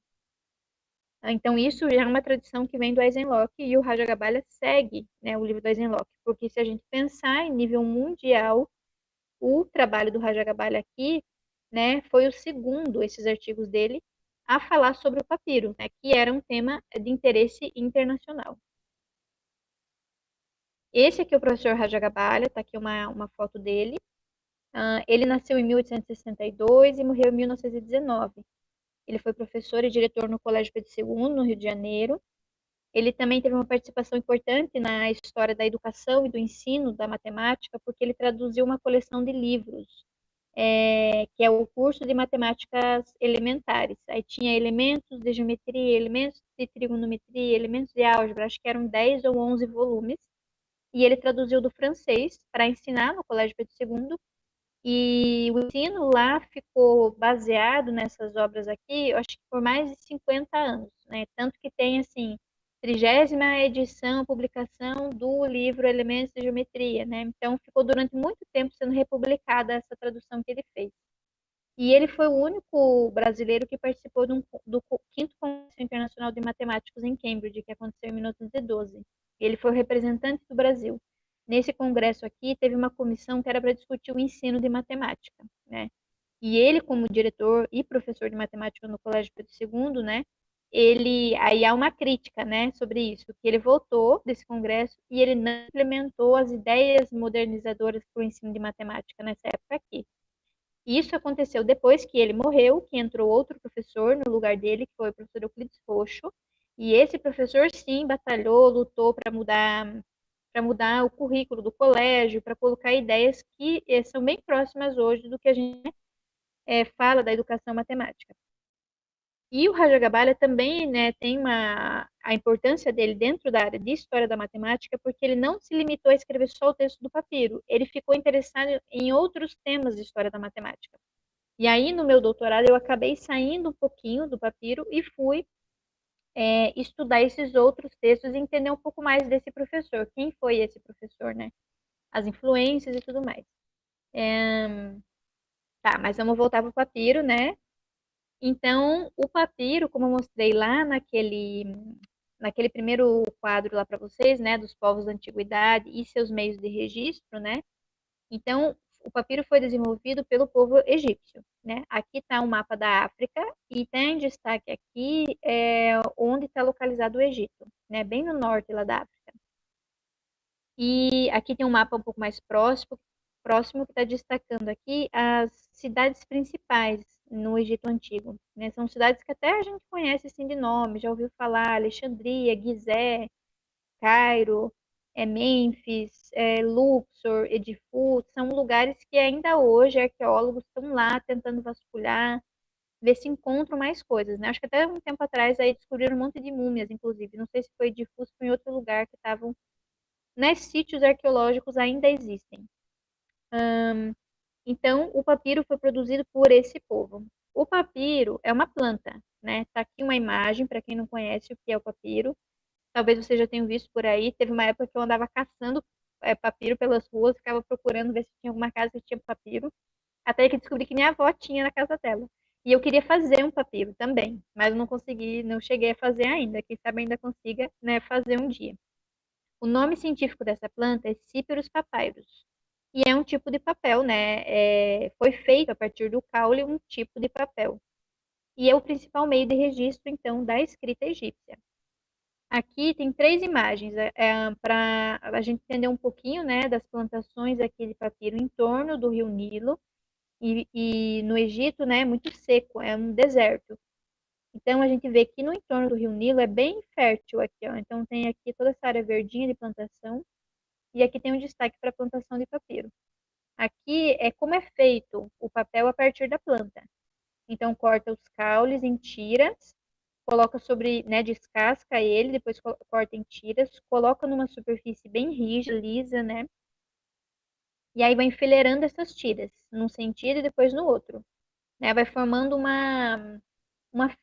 Então, isso já é uma tradição que vem do Eisenloch e o Rajagabalha segue, né, o livro do Eisenloch, porque se a gente pensar em nível mundial, o trabalho do Rajagabalha aqui, né, foi o segundo, esses artigos dele, a falar sobre o papiro, né, que era um tema de interesse internacional. Esse aqui é o professor Rajagabalha, está aqui uma foto dele. Ele nasceu em 1862 e morreu em 1919. Ele foi professor e diretor no Colégio Pedro II, no Rio de Janeiro. Ele também teve uma participação importante na história da educação e do ensino da matemática, porque ele traduziu uma coleção de livros, que é o curso de matemáticas elementares. Aí tinha elementos de geometria, elementos de trigonometria, elementos de álgebra, acho que eram 10 ou 11 volumes, e ele traduziu do francês para ensinar no Colégio Pedro II, e o ensino lá ficou baseado nessas obras aqui, eu acho que por mais de 50 anos, né? Tanto que tem, assim, 30ª edição, publicação do livro Elementos de Geometria, né? Então, ficou durante muito tempo sendo republicada essa tradução que ele fez. E ele foi o único brasileiro que participou do quinto Congresso Internacional de Matemáticos em Cambridge, que aconteceu em 1912. Ele foi o representante do Brasil. Nesse congresso aqui, teve uma comissão que era para discutir o ensino de matemática, né? E ele, como diretor e professor de matemática no Colégio Pedro II, né? Aí há uma crítica, né, sobre isso, que ele voltou desse congresso e ele não implementou as ideias modernizadoras para o ensino de matemática nessa época aqui. Isso aconteceu depois que ele morreu, que entrou outro professor no lugar dele, que foi o professor Euclides Roxo. E esse professor, sim, batalhou, lutou para mudar o currículo do colégio, para colocar ideias que são bem próximas hoje do que a gente fala da educação matemática. E o Rajagabalha também, né, tem a importância dele dentro da área de história da matemática, porque ele não se limitou a escrever só o texto do papiro, ele ficou interessado em outros temas de história da matemática. E aí, no meu doutorado, eu acabei saindo um pouquinho do papiro e fui estudar esses outros textos e entender um pouco mais desse professor. Quem foi esse professor, né? As influências e tudo mais. Tá, mas vamos voltar para o papiro, né? Então, o papiro, como eu mostrei lá naquele primeiro quadro lá para vocês, né, dos povos da antiguidade e seus meios de registro, né? Então, o papiro foi desenvolvido pelo povo egípcio, né? Aqui está um mapa da África e tem em destaque aqui onde está localizado o Egito, né? Bem no norte lá da África. E aqui tem um mapa um pouco mais próximo que está destacando aqui as cidades principais no Egito Antigo, né? São cidades que até a gente conhece assim de nome, já ouviu falar, Alexandria, Gizé, Cairo, Mênfis, Luxor, Edifu, são lugares que ainda hoje arqueólogos estão lá tentando vasculhar, ver se encontram mais coisas, né? Acho que até um tempo atrás aí descobriram um monte de múmias, inclusive. Não sei se foi Edifu ou em outro lugar que estavam, né? Sítios arqueológicos ainda existem. Então, o papiro foi produzido por esse povo. O papiro é uma planta, né? Tá aqui uma imagem para quem não conhece o que é o papiro. Talvez você já tenha visto por aí. Teve uma época que eu andava caçando papiro pelas ruas, ficava procurando ver se tinha alguma casa que tinha papiro, até que descobri que minha avó tinha na casa dela. E eu queria fazer um papiro também, mas eu não consegui, não cheguei a fazer ainda. Quem sabe ainda consiga, né, fazer um dia. O nome científico dessa planta é Cyperus papyrus. E é um tipo de papel, né? Foi feito a partir do caule um tipo de papel. E é o principal meio de registro, então, da escrita egípcia. Aqui tem 3 imagens para a gente entender um pouquinho, né, das plantações aqui de papiro em torno do rio Nilo. E no Egito, né, é muito seco, é um deserto. Então a gente vê que no entorno do rio Nilo é bem fértil aqui, ó. Então tem aqui toda essa área verdinha de plantação. e aqui tem um destaque para a plantação de papiro. Aqui é como é feito o papel a partir da planta. Então, corta os caules em tiras, coloca sobre, né, descasca ele, depois corta em tiras, coloca numa superfície bem rígida, lisa, né? E aí vai enfileirando essas tiras, num sentido e depois no outro, né? Vai formando uma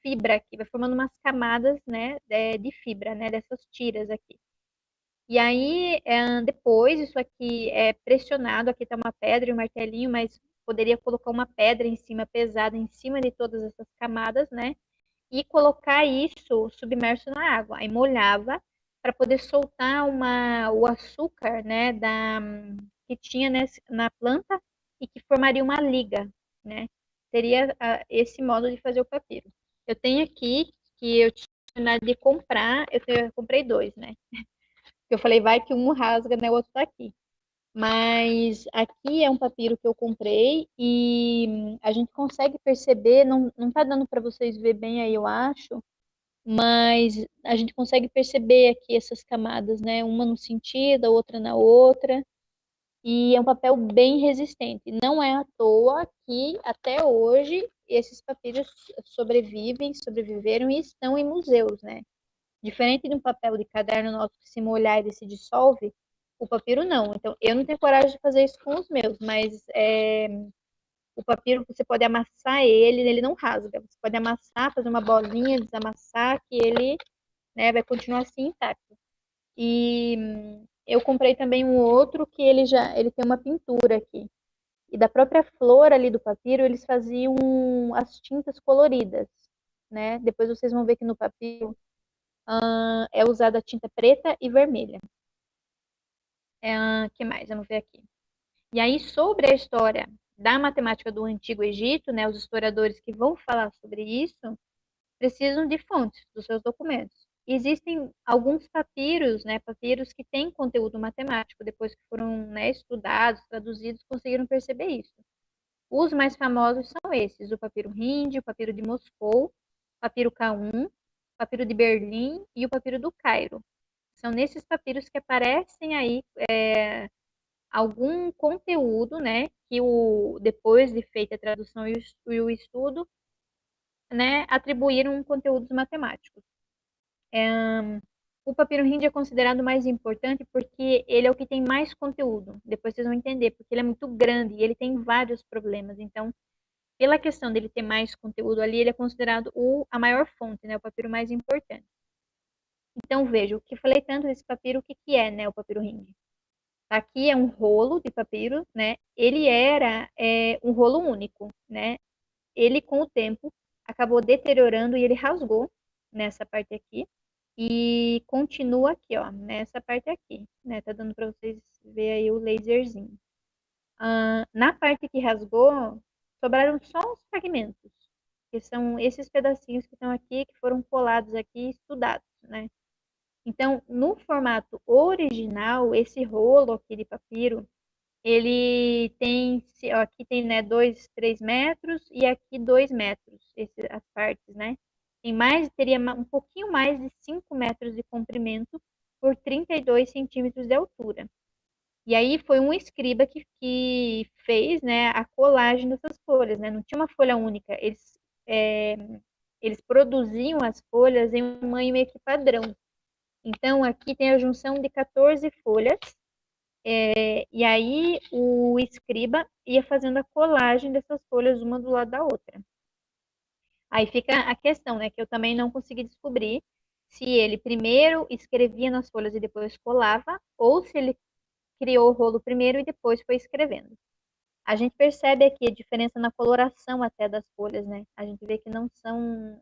fibra aqui, vai formando umas camadas, né, de fibra, né, dessas tiras aqui. E aí, depois, isso aqui é pressionado, aqui tá uma pedra e um martelinho, mas poderia colocar uma pedra em cima, pesada, em cima de todas essas camadas, né? E colocar isso submerso na água. Aí molhava para poder soltar o açúcar, né, que tinha na planta e que formaria uma liga, né? Seria esse modo de fazer o papiro. Eu tenho aqui, que eu tinha de comprar, eu comprei dois, né? Eu falei, vai que um rasga, né? O outro tá aqui. Mas aqui é um papiro que eu comprei e a gente consegue perceber, não tá dando para vocês ver bem aí, eu acho, mas a gente consegue perceber aqui essas camadas, né? Uma no sentido, a outra na outra. E é um papel bem resistente. Não é à toa que até hoje esses papiros sobreviveram e estão em museus, né? Diferente de um papel de caderno nosso que se molhar ele se dissolve, o papiro não. Então, eu não tenho coragem de fazer isso com os meus, mas o papiro você pode amassar ele não rasga. Você pode amassar, fazer uma bolinha, desamassar, que ele, né, vai continuar assim intacto. E eu comprei também um outro que ele tem uma pintura aqui. E da própria flor ali do papiro, eles faziam as tintas coloridas, né? Depois vocês vão ver que no papiro é usada a tinta preta e vermelha. Que mais? Vamos ver aqui. E aí, sobre a história da matemática do Antigo Egito, né, os historiadores que vão falar sobre isso precisam de fontes dos seus documentos. Existem alguns papiros, né, papiros que têm conteúdo matemático, depois que foram, né, estudados, traduzidos, conseguiram perceber isso. Os mais famosos são esses, o papiro Hindi, o papiro de Moscou, o papiro K1, o papiro de Berlim e o papiro do Cairo. São nesses papiros que aparecem aí algum conteúdo, né, que depois de feita a tradução e o estudo, né, atribuíram conteúdos matemáticos. O papiro hindi é considerado mais importante porque ele é o que tem mais conteúdo. Depois vocês vão entender, porque ele é muito grande e ele tem vários problemas. Então, pela questão dele ter mais conteúdo ali, ele é considerado a maior fonte, né, o papiro mais importante. Então, veja, o que eu falei tanto desse papiro, o que, que é, né, o papiro hindi? Aqui é um rolo de papiro, né? Ele era um rolo único, né? Ele, com o tempo, acabou deteriorando e ele rasgou nessa parte aqui. E continua aqui, ó, nessa parte aqui, né? Tá dando para vocês ver aí o laserzinho. Na parte que rasgou, sobraram só os fragmentos, que são esses pedacinhos que estão aqui, que foram colados aqui e estudados, né? Então, no formato original, esse rolo aqui de papiro, ele tem, ó, aqui tem, né, 2, 3 metros e aqui 2 metros, as partes, né? Teria um pouquinho mais de 5 metros de comprimento por 32 centímetros de altura. E aí foi um escriba que fez, né, a colagem dessas folhas, né? Não tinha uma folha única, eles produziam as folhas em um tamanho meio que padrão. Então, aqui tem a junção de 14 folhas, e aí o escriba ia fazendo a colagem dessas folhas uma do lado da outra. Aí fica a questão, né, que eu também não consegui descobrir se ele primeiro escrevia nas folhas e depois colava, ou se ele criou o rolo primeiro e depois foi escrevendo. A gente percebe aqui a diferença na coloração até das folhas, né? A gente vê que não são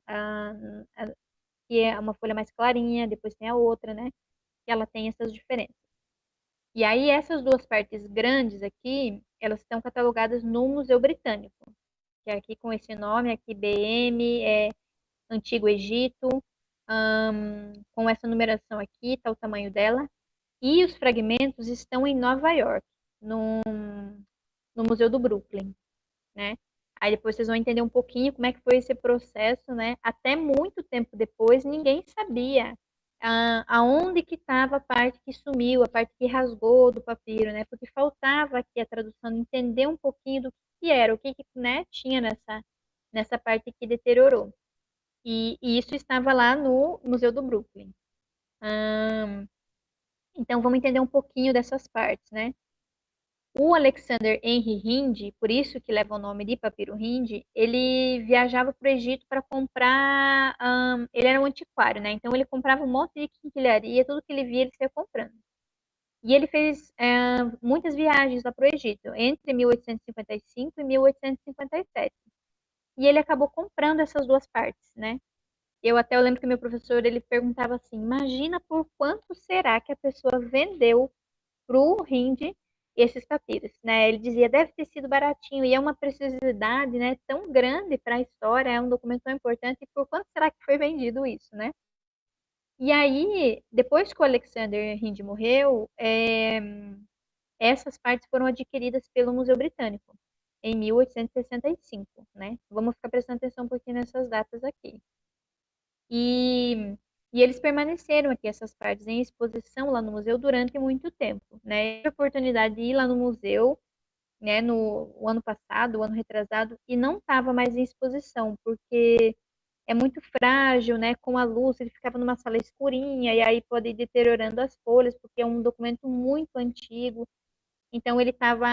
que é uma folha mais clarinha, depois tem a outra, né? Que ela tem essas diferenças. E aí essas duas partes grandes aqui, elas estão catalogadas no Museu Britânico, que é aqui com esse nome, aqui BM, Antigo Egito, com essa numeração aqui, tá o tamanho dela. E os fragmentos estão em Nova York, no Museu do Brooklyn, né? Aí depois vocês vão entender um pouquinho como é que foi esse processo, né? Até muito tempo depois, ninguém sabia aonde que estava a parte que sumiu, a parte que rasgou do papiro, né? Porque faltava aqui a tradução, entender um pouquinho do que era, o que, né, tinha nessa parte que deteriorou. E isso estava lá no Museu do Brooklyn. Então, vamos entender um pouquinho dessas partes, né? O Alexander Henry Hind, por isso que leva o nome de Papiro Hind, ele viajava para o Egito para comprar. Ele era um antiquário, né? Então ele comprava um monte de quinquilharia, tudo que ele via ele saía comprando. E ele fez muitas viagens lá para o Egito, entre 1855 e 1857. E ele acabou comprando essas duas partes, né? Eu lembro que meu professor ele perguntava assim: imagina por quanto será que a pessoa vendeu para o Hind esses papiros, né? Ele dizia, deve ter sido baratinho, e é uma preciosidade, né, tão grande para a história, é um documento tão importante, e por quanto será que foi vendido isso, né? E aí, depois que o Alexander Hind morreu, essas partes foram adquiridas pelo Museu Britânico, em 1865, né? Vamos ficar prestando atenção um pouquinho nessas datas aqui. E, e eles permaneceram aqui, essas partes, em exposição lá no museu durante muito tempo, né? Eu tive a oportunidade de ir lá no museu, né, no o ano passado, o ano retrasado, e não estava mais em exposição, porque é muito frágil, né? Com a luz, ele ficava numa sala escurinha, e aí pode ir deteriorando as folhas, porque é um documento muito antigo. Então, ele estava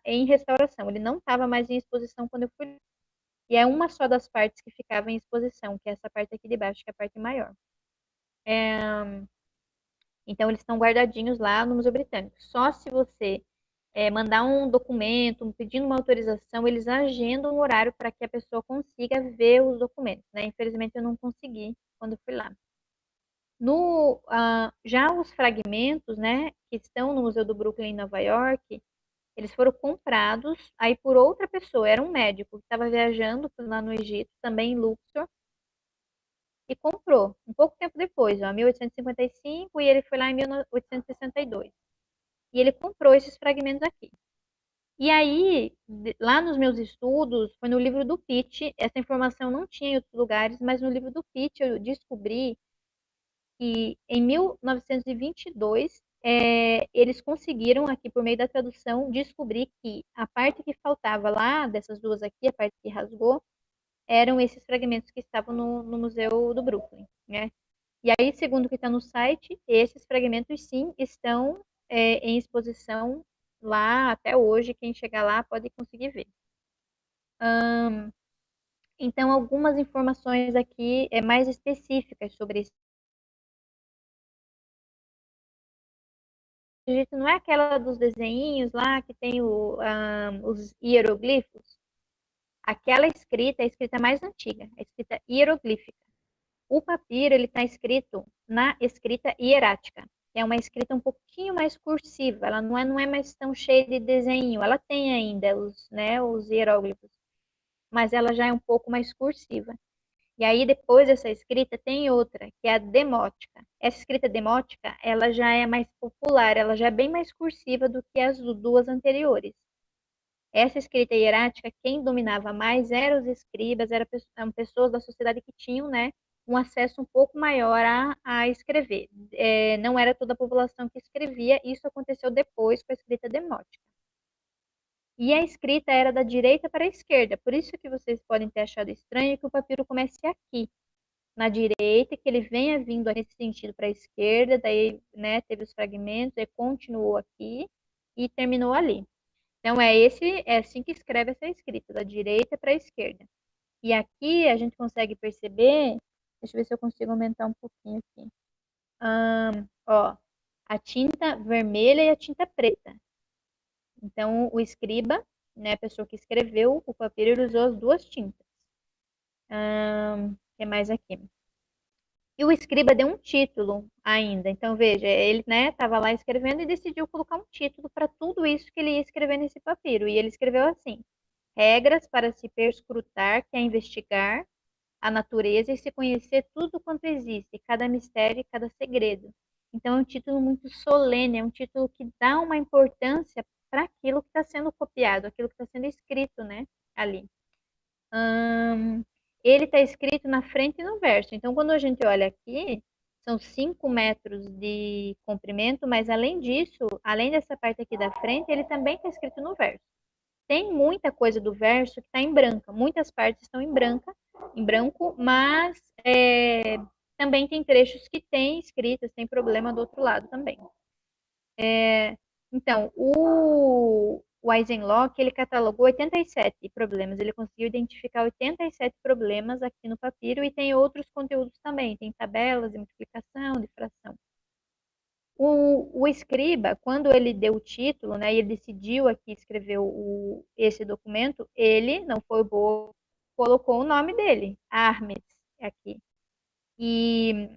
em restauração, ele não estava mais em exposição quando eu fui. E é uma só das partes que ficava em exposição, que é essa parte aqui de baixo, que é a parte maior. Então, eles estão guardadinhos lá no Museu Britânico. Só se você mandar um documento, pedindo uma autorização, eles agendam um horário para que a pessoa consiga ver os documentos, né? Infelizmente, eu não consegui quando eu fui lá. Já os fragmentos, né, que estão no Museu do Brooklyn, em Nova York, eles foram comprados aí por outra pessoa. Era um médico que estava viajando lá no Egito, também em Luxor, e comprou, um pouco tempo depois, ó, 1855, e ele foi lá em 1862. E ele comprou esses fragmentos aqui. E aí, lá nos meus estudos, foi no livro do Pitt, essa informação não tinha em outros lugares, mas no livro do Pitt eu descobri que em 1922 eles conseguiram aqui, por meio da tradução, descobrir que a parte que faltava lá, dessas duas aqui, a parte que rasgou, eram esses fragmentos que estavam no Museu do Brooklyn, né? E aí, segundo o que está no site, esses fragmentos sim estão em exposição lá até hoje. Quem chegar lá pode conseguir ver. Então, algumas informações aqui mais específicas sobre esse Egito. Não é aquela dos desenhinhos lá que tem os hieroglifos? Aquela escrita é a escrita mais antiga, a escrita hieroglífica. O papiro ele está escrito na escrita hierática, que é uma escrita um pouquinho mais cursiva. Ela não é mais tão cheia de desenho. Ela tem ainda os hieróglifos, mas ela já é um pouco mais cursiva. E aí depois dessa escrita tem outra, que é a demótica. Essa escrita demótica, ela já é mais popular, ela já é bem mais cursiva do que as duas anteriores. Essa escrita hierática, quem dominava mais eram os escribas, eram pessoas da sociedade que tinham, né, um acesso um pouco maior a escrever. Não era toda a população que escrevia, isso aconteceu depois com a escrita demótica. E a escrita era da direita para a esquerda, por isso que vocês podem ter achado estranho que o papiro comece aqui, na direita, que ele venha vindo nesse sentido para a esquerda, daí, né, teve os fragmentos, aí continuou aqui e terminou ali. Então, é assim que escreve essa escrita, da direita para a esquerda. E aqui a gente consegue perceber, deixa eu ver se eu consigo aumentar um pouquinho aqui. Ó, a tinta vermelha e a tinta preta. Então, o escriba, né, a pessoa que escreveu o papiro, ele usou as duas tintas. O que mais aqui? E o escriba deu um título ainda. Então, veja, ele, né, estava lá escrevendo e decidiu colocar um título para tudo isso que ele ia escrever nesse papiro. E ele escreveu assim: regras para se perscrutar, que é investigar a natureza e se conhecer tudo quanto existe, cada mistério e cada segredo. Então, é um título muito solene, é um título que dá uma importância para aquilo que está sendo copiado, aquilo que está sendo escrito, né, ali. Ele está escrito na frente e no verso. Então, quando a gente olha aqui, são 5 metros de comprimento, mas além disso, além dessa parte aqui da frente, ele também está escrito no verso. Tem muita coisa do verso que está em branca, muitas partes estão em branco, mas também tem trechos que tem escritas, tem problema do outro lado também. Então, o Eisenloch, ele catalogou 87 problemas, ele conseguiu identificar 87 problemas aqui no papiro e tem outros conteúdos também, tem tabelas de multiplicação, de fração. O escriba, quando ele deu o título, né, e ele decidiu aqui escrever esse documento, ele, não foi bobo, colocou o nome dele, Hermes, aqui. E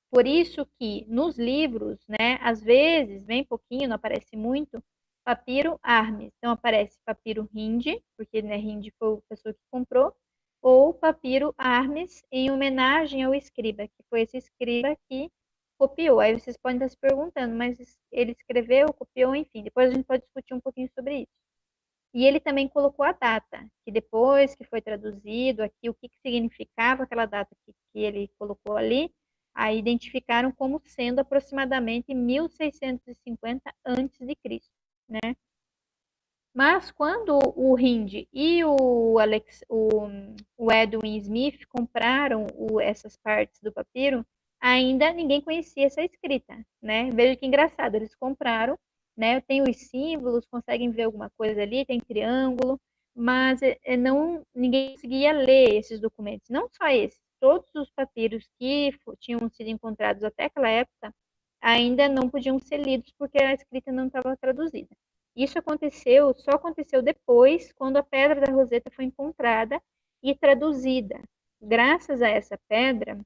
por isso que nos livros, né, às vezes, bem pouquinho, não aparece muito, papiro Hermes. Então aparece papiro Hindi, porque né, Hindi foi a pessoa que comprou, ou papiro Hermes em homenagem ao escriba, que foi esse escriba que copiou. Aí vocês podem estar se perguntando, mas ele escreveu, copiou, enfim. Depois a gente pode discutir um pouquinho sobre isso. E ele também colocou a data, que depois que foi traduzido aqui, o que significava aquela data que ele colocou ali, aí identificaram como sendo aproximadamente 1650 a.C., né? Mas quando o Hind e o Edwin Smith compraram essas partes do papiro, ainda ninguém conhecia essa escrita, né? Veja que engraçado, eles compraram, né? Tem os símbolos, conseguem ver alguma coisa ali, tem triângulo, mas não ninguém conseguia ler esses documentos. Não só esses, todos os papiros que tinham sido encontrados até aquela época ainda não podiam ser lidos porque a escrita não estava traduzida. Isso só aconteceu depois, quando a Pedra da Roseta foi encontrada e traduzida. Graças a essa pedra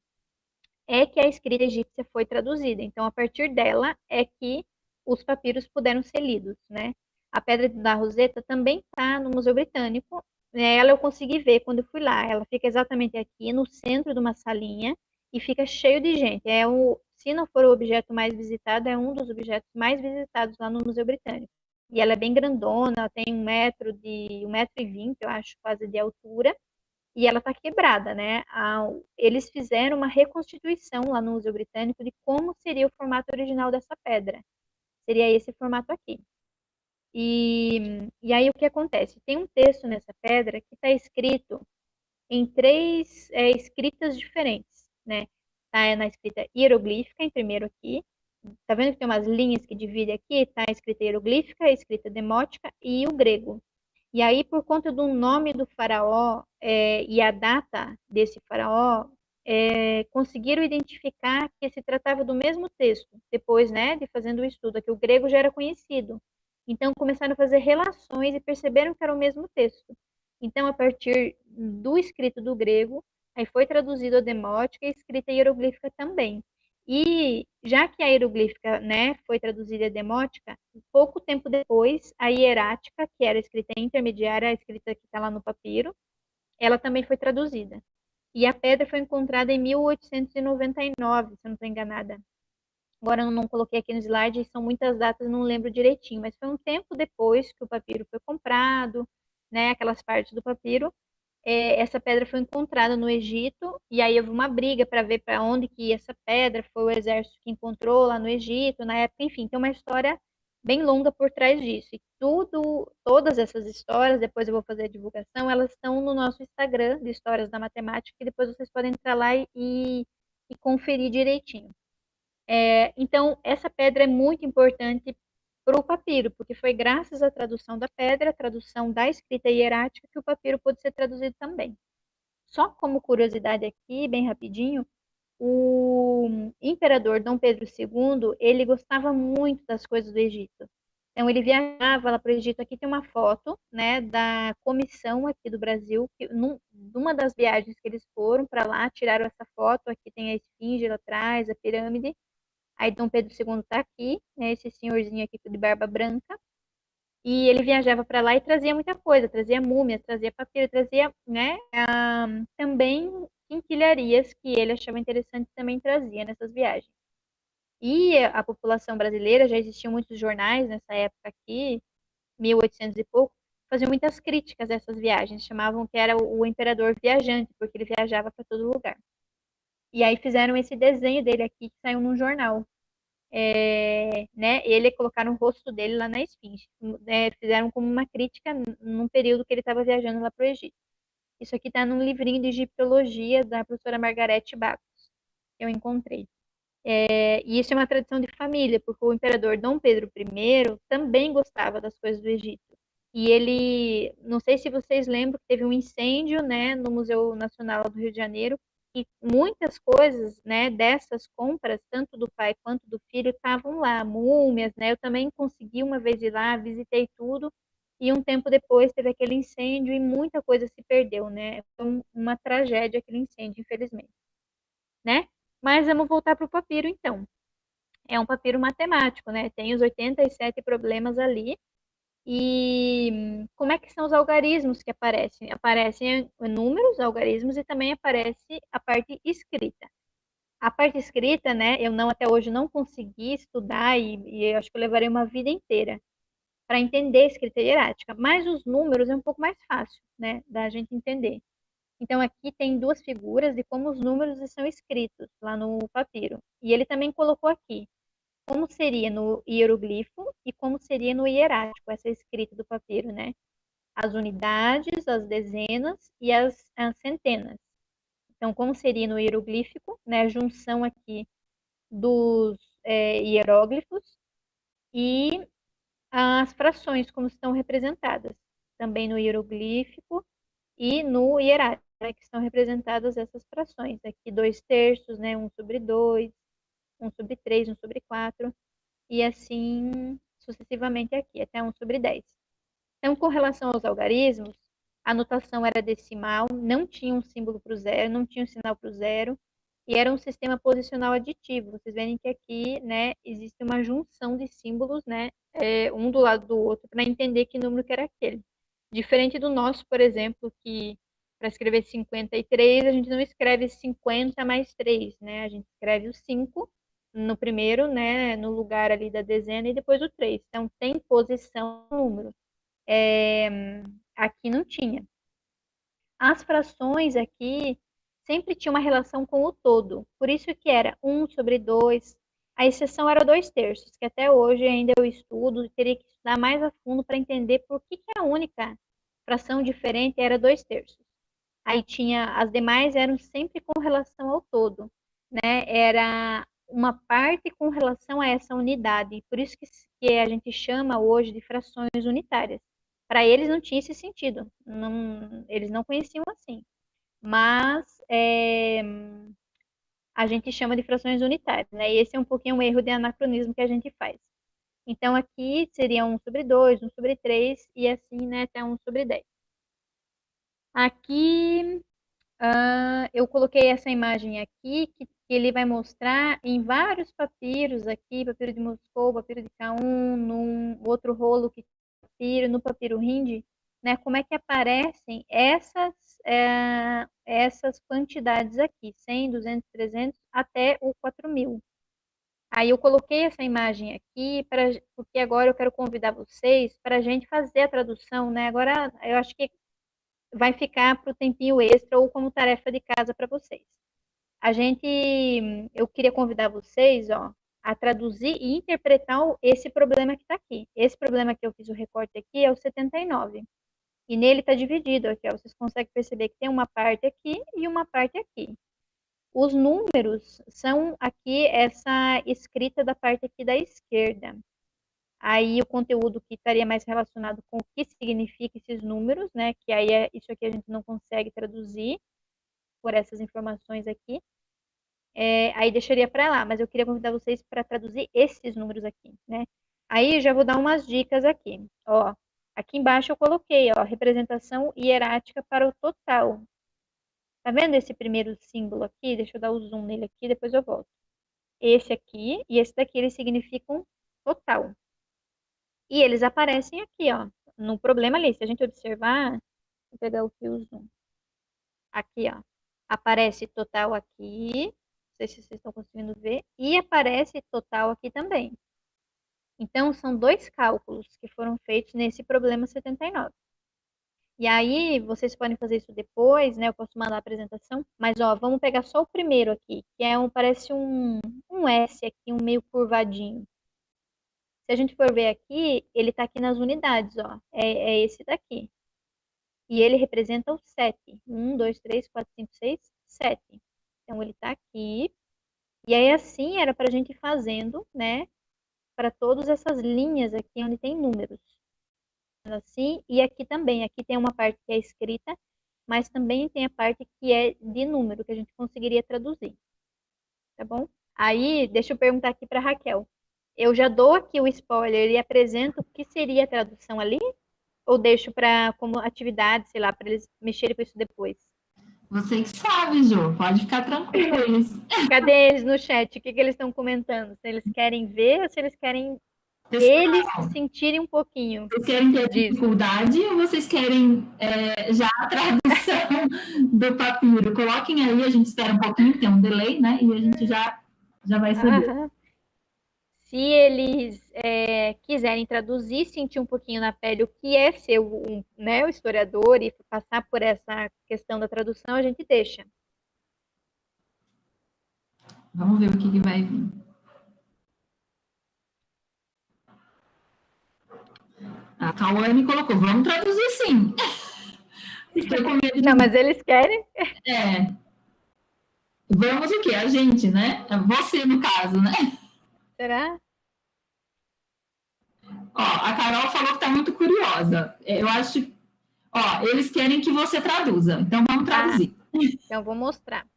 é que a escrita egípcia foi traduzida. Então, a partir dela é que os papiros puderam ser lidos, né? A Pedra da Roseta também está no Museu Britânico. Ela eu consegui ver quando eu fui lá. Ela fica exatamente aqui no centro de uma salinha e fica cheio de gente. Se não for o objeto mais visitado, é um dos objetos mais visitados lá no Museu Britânico. E ela é bem grandona, tem 1,20 m, eu acho, quase de altura, e ela está quebrada, né? Eles fizeram uma reconstituição lá no Museu Britânico de como seria o formato original dessa pedra. Seria esse formato aqui. E aí o que acontece? Tem um texto nessa pedra que está escrito em 3 escritas diferentes, né? Tá na escrita hieroglífica, em primeiro aqui. Tá vendo que tem umas linhas que dividem aqui? Tá a escrita hieroglífica, a escrita demótica e o grego. E aí, por conta do nome do faraó e a data desse faraó, conseguiram identificar que se tratava do mesmo texto, depois, né, de fazendo o estudo, que o grego já era conhecido. Então, começaram a fazer relações e perceberam que era o mesmo texto. Então, a partir do escrito do grego, aí foi traduzido a demótica e a escrita hieroglífica também. E já que a hieroglífica, né, foi traduzida a demótica, pouco tempo depois, a hierática, que era a escrita intermediária, a escrita que está lá no papiro, ela também foi traduzida. E a pedra foi encontrada em 1899, se eu não estou enganada. Agora eu não coloquei aqui no slide, são muitas datas, não lembro direitinho, mas foi um tempo depois que o papiro foi comprado, né, aquelas partes do papiro, essa pedra foi encontrada no Egito, e aí houve uma briga para ver para onde que ia essa pedra, foi o exército que encontrou lá no Egito, na época, enfim, tem uma história bem longa por trás disso. E todas essas histórias, depois eu vou fazer a divulgação, elas estão no nosso Instagram de Histórias da Matemática, e depois vocês podem entrar lá e conferir direitinho. Então, essa pedra é muito importante para o papiro, porque foi graças à tradução da pedra, à tradução da escrita hierática, que o papiro pôde ser traduzido também. Só como curiosidade aqui, bem rapidinho, o imperador Dom Pedro II, ele gostava muito das coisas do Egito. Então, ele viajava lá para o Egito. Aqui tem uma foto, né, da comissão aqui do Brasil, que numa das viagens que eles foram para lá, tiraram essa foto. Aqui tem a esfinge lá atrás, a pirâmide. Aí Dom Pedro II está aqui, né, esse senhorzinho aqui de barba branca, e ele viajava para lá e trazia muita coisa, trazia múmias, trazia papiro, trazia, né, também quinquilharias que ele achava interessante também trazia nessas viagens. E a população brasileira, já existiam muitos jornais nessa época aqui, 1800 e pouco, faziam muitas críticas a essas viagens, chamavam que era o imperador viajante, porque ele viajava para todo lugar. E aí fizeram esse desenho dele aqui, que saiu num jornal. Né, ele colocaram o rosto dele lá na esfinge. Fizeram como uma crítica num período que ele estava viajando lá para o Egito. Isso aqui está num livrinho de egiptologia da professora Margarete Bacos, que eu encontrei. E isso é uma tradição de família, porque o imperador Dom Pedro I também gostava das coisas do Egito. E ele, não sei se vocês lembram, que teve um incêndio, né, no Museu Nacional do Rio de Janeiro, e muitas coisas, né, dessas compras, tanto do pai quanto do filho, estavam lá, múmias, né? Eu também consegui uma vez ir lá, visitei tudo, e um tempo depois teve aquele incêndio e muita coisa se perdeu, né? Foi uma tragédia aquele incêndio, infelizmente, né? Mas vamos voltar para o papiro, então. É um papiro matemático, né? Tem os 87 problemas ali. E como é que são os algarismos que aparecem? Aparecem números, algarismos, e também aparece a parte escrita. A parte escrita, né, eu não até hoje não consegui estudar e eu acho que eu levarei uma vida inteira para entender a escrita hierática, mas os números é um pouco mais fácil, né, da gente entender. Então aqui tem duas figuras de como os números são escritos lá no papiro. E ele também colocou aqui como seria no hieroglifo e como seria no hierático, essa escrita do papiro, né? As unidades, as dezenas e as centenas. Então, como seria no hieroglífico, né? A junção aqui dos hieróglifos e as frações, como estão representadas. Também no hieroglífico e no hierático, né, que estão representadas essas frações. Aqui 2/3, né? 1/2, 1/3, 1/4 e assim sucessivamente aqui, até 1/10. Então, com relação aos algarismos, a notação era decimal, não tinha um símbolo para o zero, não tinha um sinal para o zero, e era um sistema posicional aditivo. Vocês veem que aqui, né, existe uma junção de símbolos, né, um do lado do outro, para entender que número que era aquele. Diferente do nosso, por exemplo, que para escrever 53, a gente não escreve 50 mais 3, né? A gente escreve o 5 no primeiro, né, no lugar ali da dezena e depois o 3. Então, tem posição no número. Aqui não tinha. As frações aqui sempre tinham uma relação com o todo. Por isso que era 1/2. A exceção era 2/3, que até hoje ainda eu estudo e teria que estudar mais a fundo para entender por que a única fração diferente era 2/3. Aí tinha, as demais eram sempre com relação ao todo, né? Era uma parte com relação a essa unidade. Por isso que a gente chama hoje de frações unitárias. Para eles não tinha esse sentido, não, eles não conheciam assim. Mas a gente chama de frações unitárias, né? E esse é um pouquinho um erro de anacronismo que a gente faz. Então aqui seria 1/2, 1/3 e assim, né, até 1/10. Aqui eu coloquei essa imagem aqui, que ele vai mostrar em vários papiros aqui, papiro de Moscou, papiro de K1, num outro rolo que papiro, no papiro Hindi, né, como é que aparecem essas quantidades aqui, 100, 200, 300, até o 4.000. Aí eu coloquei essa imagem aqui, porque agora eu quero convidar vocês para a gente fazer a tradução, né, agora eu acho que vai ficar para o tempinho extra ou como tarefa de casa para vocês. Eu queria convidar vocês, ó, a traduzir e interpretar esse problema que está aqui. Esse problema que eu fiz o recorte aqui é o 79. E nele está dividido aqui, ó. Vocês conseguem perceber que tem uma parte aqui e uma parte aqui. Os números são aqui essa escrita da parte aqui da esquerda. Aí o conteúdo que estaria mais relacionado com o que significa esses números, né? Que aí isso aqui a gente não consegue traduzir por essas informações aqui. Aí deixaria para lá, mas eu queria convidar vocês para traduzir esses números aqui, né? Aí eu já vou dar umas dicas aqui. Ó, aqui embaixo eu coloquei, ó, representação hierática para o total. Tá vendo esse primeiro símbolo aqui? Deixa eu dar o zoom nele aqui, depois eu volto. Esse aqui e esse daqui, eles significam total. E eles aparecem aqui, ó, no problema ali. Se a gente observar, vou pegar o fio zoom. Aqui, ó, aparece total aqui. Não sei se vocês estão conseguindo ver. E aparece total aqui também. Então, são dois cálculos que foram feitos nesse problema 79. E aí, vocês podem fazer isso depois, né? Eu posso mandar a apresentação. Mas, ó, vamos pegar só o primeiro aqui, que é parece um S aqui, um meio curvadinho. Se a gente for ver aqui, ele está aqui nas unidades, ó. É esse daqui. E ele representa o 7. 1, 2, 3, 4, 5, 6, 7. Então, ele está aqui. E aí, assim, era para a gente ir fazendo, né? Para todas essas linhas aqui onde tem números. Assim, e aqui também. Aqui tem uma parte que é escrita, mas também tem a parte que é de número, que a gente conseguiria traduzir. Tá bom? Aí, deixa eu perguntar aqui para Raquel. Eu já dou aqui o spoiler e apresento o que seria a tradução ali? Ou deixo para como atividade, sei lá, para eles mexerem com isso depois? Você que sabe, Jô, pode ficar tranquilo. Cadê eles no chat? O que eles estão comentando? Se eles querem ver ou se eles querem eles Pessoal, sentirem um pouquinho vocês querem ter disso? dificuldade ou vocês querem já a tradução do papiro? Coloquem aí, a gente espera um pouquinho, tem um delay, né? E a gente já vai saber. Aham. Se eles quiserem traduzir, sentir um pouquinho na pele o que é ser né, o historiador e passar por essa questão da tradução, a gente deixa. Vamos ver o que vai vir. A Cauane colocou, vamos traduzir sim. Estou com medo de... Não, mas eles querem. É. Vamos o quê? A gente, né? Você, no caso, né? Será? Ó, a Carol falou que está muito curiosa. Eu acho... Ó, eles querem que você traduza. Então, vamos traduzir. Então, vou mostrar.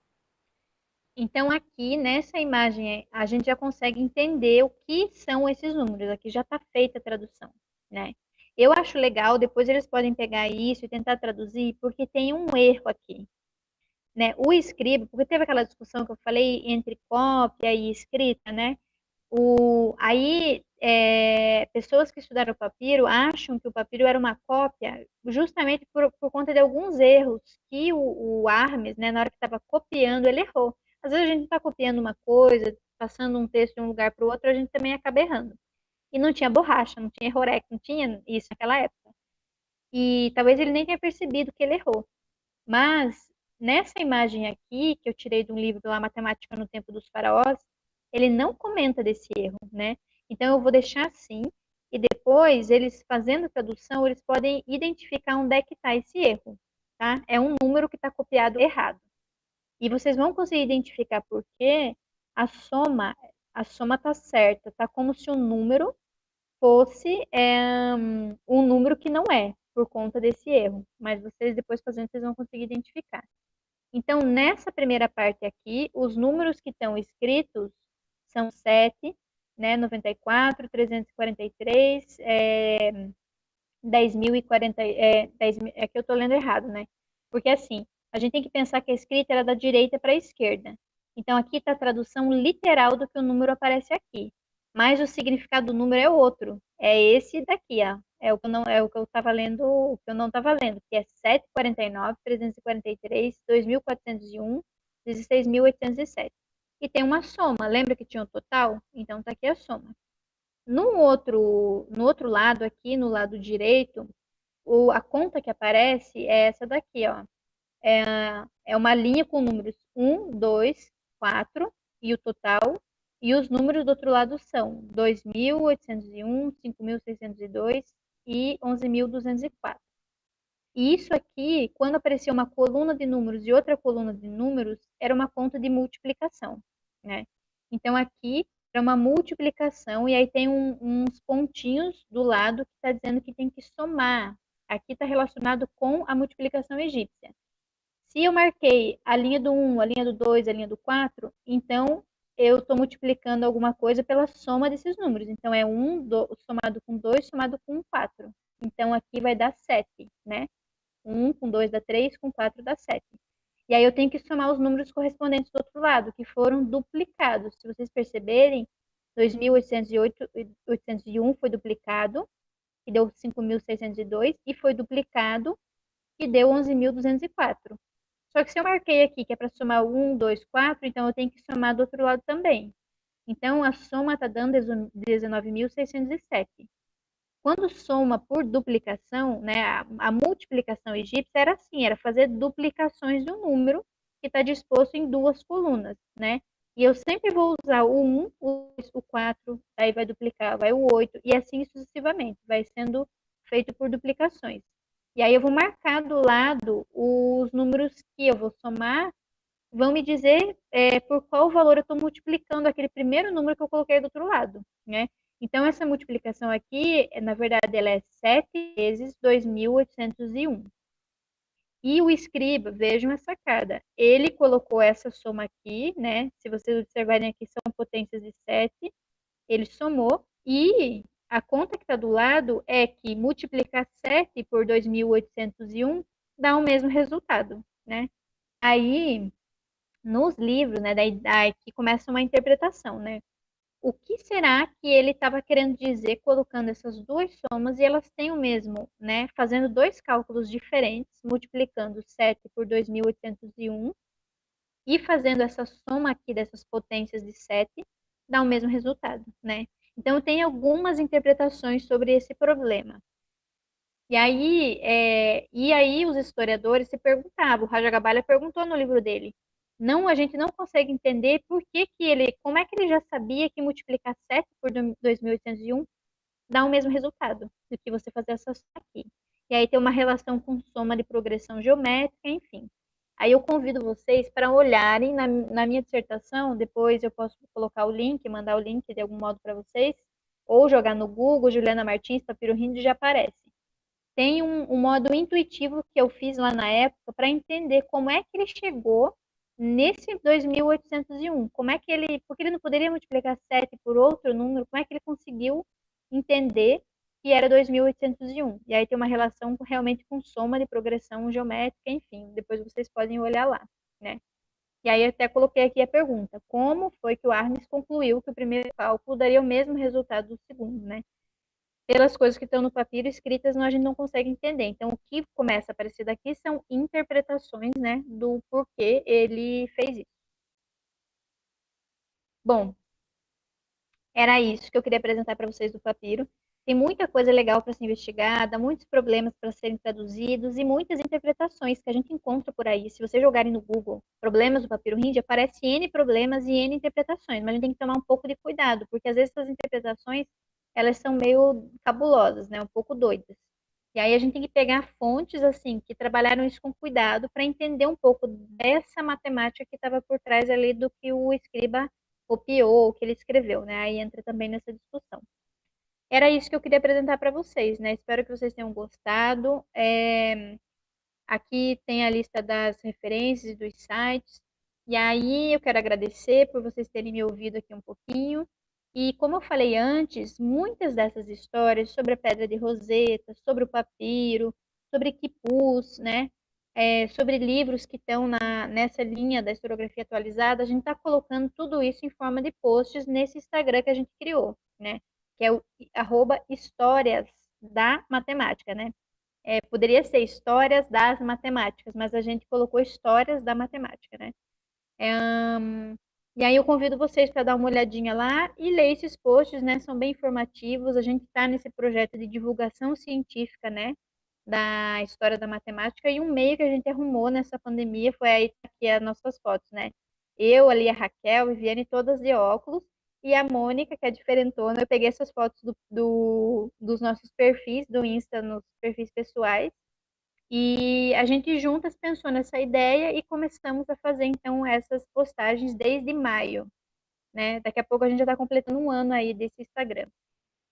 Então, aqui nessa imagem, a gente já consegue entender o que são esses números. Aqui já está feita a tradução, né? Eu acho legal, depois eles podem pegar isso e tentar traduzir, porque tem um erro aqui, né? O escriba, porque teve aquela discussão que eu falei entre cópia e escrita, né? Aí, pessoas que estudaram o papiro acham que o papiro era uma cópia justamente por conta de alguns erros que o Armes, né, na hora que estava copiando, ele errou. Às vezes a gente está copiando uma coisa, passando um texto de um lugar para o outro, a gente também acaba errando. E não tinha borracha, não tinha errorex, não tinha isso naquela época. E talvez ele nem tenha percebido que ele errou. Mas nessa imagem aqui, que eu tirei de um livro lá, Matemática no Tempo dos Faraós, ele não comenta desse erro, né? Então eu vou deixar assim, e depois eles fazendo a tradução, eles podem identificar onde é que está esse erro, tá? É um número que está copiado errado. E vocês vão conseguir identificar porque a soma está certa, tá como se o número fosse um número que não é, por conta desse erro. Mas vocês depois fazendo, vocês vão conseguir identificar. Então, nessa primeira parte aqui, os números que estão escritos são 7, né, 94, 343, 10.040, 10, é que eu estou lendo errado, né? Porque assim, a gente tem que pensar que a escrita era da direita para a esquerda. Então, aqui está a tradução literal do que o número aparece aqui. Mas o significado do número é outro. É esse daqui, ó. É o que eu não, é o que eu estava lendo, o que eu não estava lendo, que é 749, 343, 2.401, 16.807. E tem uma soma. Lembra que tinha um total? Então, está aqui a soma. No outro lado aqui, no lado direito, a conta que aparece é essa daqui, ó. É uma linha com números 1, 2, 4 e o total. E os números do outro lado são 2.801, 5.602 e 11.204. E isso aqui, quando aparecia uma coluna de números e outra coluna de números, era uma conta de multiplicação, né? Então aqui é uma multiplicação e aí tem uns pontinhos do lado que está dizendo que tem que somar. Aqui está relacionado com a multiplicação egípcia. Se eu marquei a linha do 1, a linha do 2, a linha do 4, então eu estou multiplicando alguma coisa pela soma desses números. Então é 1 somado com 2 somado com 4. Então aqui vai dar 7, né? 1 com 2 dá 3, com 4 dá 7. E aí eu tenho que somar os números correspondentes do outro lado, que foram duplicados. Se vocês perceberem, 2.801 foi duplicado, que deu 5.602, e foi duplicado, que deu 11.204. Só que se eu marquei aqui que é para somar 1, 2, 4, então eu tenho que somar do outro lado também. Então a soma está dando 19.607. Quando soma por duplicação, né, a multiplicação egípcia era assim, era fazer duplicações de um número que está disposto em duas colunas, né? E eu sempre vou usar o 1, o 2, o 4, aí vai duplicar, vai o 8, e assim sucessivamente, vai sendo feito por duplicações. E aí eu vou marcar do lado os números que eu vou somar, vão me dizer por qual valor eu estou multiplicando aquele primeiro número que eu coloquei do outro lado, né? Então, essa multiplicação aqui, na verdade, ela é 7 vezes 2.801. E o escriba, vejam a sacada, ele colocou essa soma aqui, né? Se vocês observarem aqui, são potências de 7, ele somou, e a conta que está do lado é que multiplicar 7 por 2.801 dá o mesmo resultado, né? Aí, nos livros, né, daí que começa uma interpretação, né? O que será que ele estava querendo dizer colocando essas duas somas e elas têm o mesmo, né? Fazendo dois cálculos diferentes, multiplicando 7 por 2.801 e fazendo essa soma aqui dessas potências de 7, dá o mesmo resultado, né? Então, tem algumas interpretações sobre esse problema. E aí os historiadores se perguntavam, o Rajagabalha perguntou no livro dele, não, a gente não consegue entender por que que ele, como é que ele já sabia que multiplicar 7 por 2.801 dá o mesmo resultado do que você fazer essa soma aqui. E aí tem uma relação com soma de progressão geométrica, enfim. Aí eu convido vocês para olharem na minha dissertação, depois eu posso colocar o link, mandar o link de algum modo para vocês, ou jogar no Google, Juliana Martins, Papiro Rindo, já aparece. Tem um modo intuitivo que eu fiz lá na época para entender como é que ele chegou nesse 2.801. Como é que ele, porque ele não poderia multiplicar 7 por outro número, como é que ele conseguiu entender que era 2.801? E aí tem uma relação realmente com soma de progressão geométrica, enfim, depois vocês podem olhar lá, né? E aí eu até coloquei aqui a pergunta, como foi que o Arnes concluiu que o primeiro cálculo daria o mesmo resultado do segundo, né? Pelas coisas que estão no papiro escritas, a gente não consegue entender. Então, o que começa a aparecer daqui são interpretações, né, do porquê ele fez isso. Bom, era isso que eu queria apresentar para vocês do papiro. Tem muita coisa legal para ser investigada, muitos problemas para serem traduzidos e muitas interpretações que a gente encontra por aí. Se vocês jogarem no Google problemas do papiro hindi, aparece N problemas e N interpretações, mas a gente tem que tomar um pouco de cuidado, porque às vezes essas interpretações elas são meio cabulosas, né? Um pouco doidas. E aí a gente tem que pegar fontes assim que trabalharam isso com cuidado para entender um pouco dessa matemática que estava por trás ali do que o escriba copiou, o que ele escreveu, né? Aí entra também nessa discussão. Era isso que eu queria apresentar para vocês, né? Espero que vocês tenham gostado. Aqui tem a lista das referências dos sites. E aí eu quero agradecer por vocês terem me ouvido aqui um pouquinho. E como eu falei antes, muitas dessas histórias sobre a Pedra de Roseta, sobre o papiro, sobre quipus, né? Sobre livros que estão nessa linha da historiografia atualizada, a gente está colocando tudo isso em forma de posts nesse Instagram que a gente criou, né? Que é o @histórias da matemática, né? Poderia ser histórias das matemáticas, mas a gente colocou histórias da matemática, né? E aí eu convido vocês para dar uma olhadinha lá e ler esses posts, né? São bem informativos. A gente está nesse projeto de divulgação científica, né? Da história da matemática, e um meio que a gente arrumou nessa pandemia foi aí aqui as nossas fotos, né? Eu, ali, a Raquel, a Viviane, todas de óculos, e a Mônica, que é diferentona. Eu peguei essas fotos dos nossos perfis do Insta, nos perfis pessoais, e a gente juntas pensou nessa ideia e começamos a fazer, então, essas postagens desde maio, né? Daqui a pouco a gente já está completando um ano aí desse Instagram.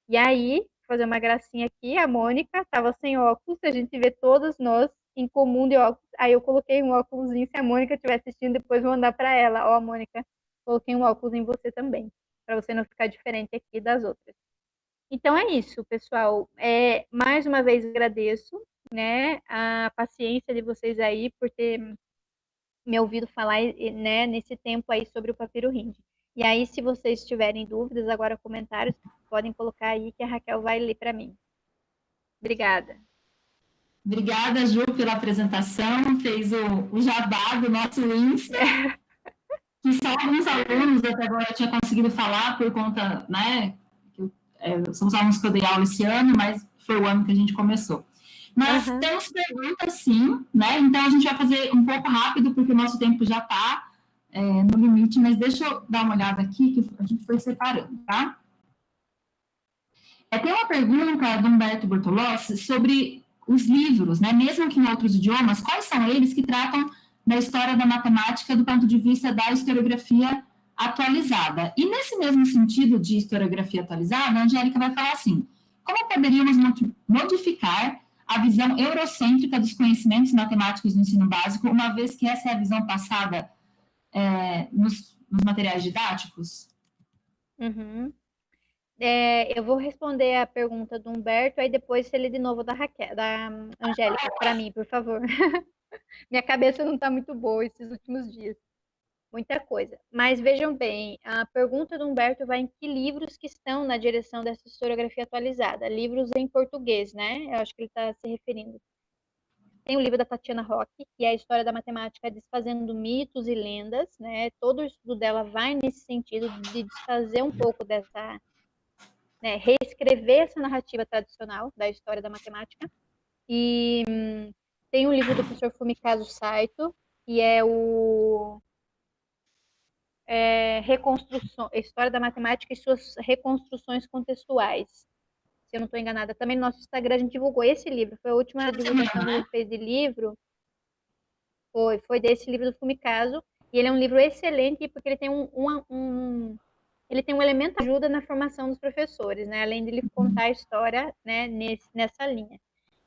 E aí, fazer uma gracinha aqui, a Mônica estava sem óculos, a gente vê todos nós em comum de óculos. Aí eu coloquei um óculosinho, se a Mônica estiver assistindo, depois vou mandar para ela. Ó, Mônica, coloquei um óculos em você também, para você não ficar diferente aqui das outras. Então é isso, pessoal. Mais uma vez agradeço, né, a paciência de vocês aí por ter me ouvido falar, né, nesse tempo aí sobre o papiro hindi. E aí, se vocês tiverem dúvidas, agora comentários, podem colocar aí que a Raquel vai ler para mim. Obrigada. Obrigada, Ju, pela apresentação. Fez o jabá do nosso Insta, que só alguns alunos até agora tinham conseguido falar por conta, né, que são os alunos que eu dei aula esse ano, mas foi o ano que a gente começou. Mas temos perguntas, sim, né? Então, a gente vai fazer um pouco rápido, porque o nosso tempo já está no limite, mas deixa eu dar uma olhada aqui, que a gente foi separando, tá? Tem uma pergunta do Humberto Bortolossi sobre os livros, né? Mesmo que em outros idiomas, quais são eles que tratam da história da matemática do ponto de vista da historiografia atualizada? E nesse mesmo sentido de historiografia atualizada, a Angélica vai falar assim: como poderíamos modificar a visão eurocêntrica dos conhecimentos matemáticos no ensino básico, uma vez que essa é a visão passada nos materiais didáticos? Eu vou responder a pergunta do Humberto, aí depois você lê de novo da Angélica, para mim, por favor. Minha cabeça não está muito boa esses últimos dias. Muita coisa. Mas vejam bem, a pergunta do Humberto vai em que livros que estão na direção dessa historiografia atualizada. Livros em português, né? Eu acho que ele está se referindo. Tem o livro da Tatiana Roque, que é a História da Matemática Desfazendo Mitos e Lendas, né? Todo o estudo dela vai nesse sentido de desfazer um pouco dessa, né, reescrever essa narrativa tradicional da história da matemática. E tem um livro do professor Fumikazu Saito, que é o Reconstrução, História da Matemática e suas reconstruções contextuais. Se eu não estou enganada. Também no nosso Instagram a gente divulgou esse livro. Foi a última divulgação que a gente fez de livro. Foi desse livro do Fumikazu. E ele é um livro excelente porque ele tem ele tem um elemento de ajuda na formação dos professores, né? Além de ele contar a história, né, nessa linha.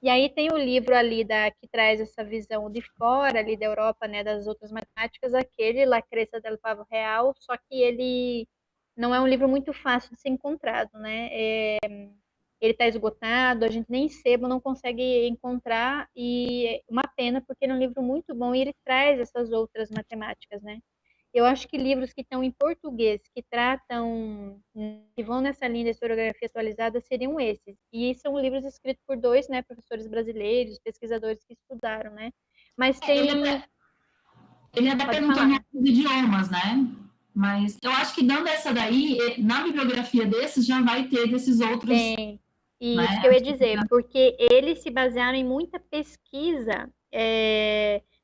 E aí tem o livro ali que traz essa visão de fora ali da Europa, né, das outras matemáticas, aquele La Crescita del Pavo Real, só que ele não é um livro muito fácil de ser encontrado, né? Ele está esgotado, a gente nem sebo não consegue encontrar, e é uma pena, porque ele é um livro muito bom e ele traz essas outras matemáticas, né? Eu acho que livros que estão em português, que tratam, que vão nessa linha da historiografia atualizada, seriam esses. E são livros escritos por dois, né, professores brasileiros, pesquisadores que estudaram, né? Mas tem... Ele até perguntou em outros idiomas, né? Mas eu acho que dando essa daí, na bibliografia desses, já vai ter desses outros... Tem. Isso que eu ia dizer, porque eles se basearam em muita pesquisa,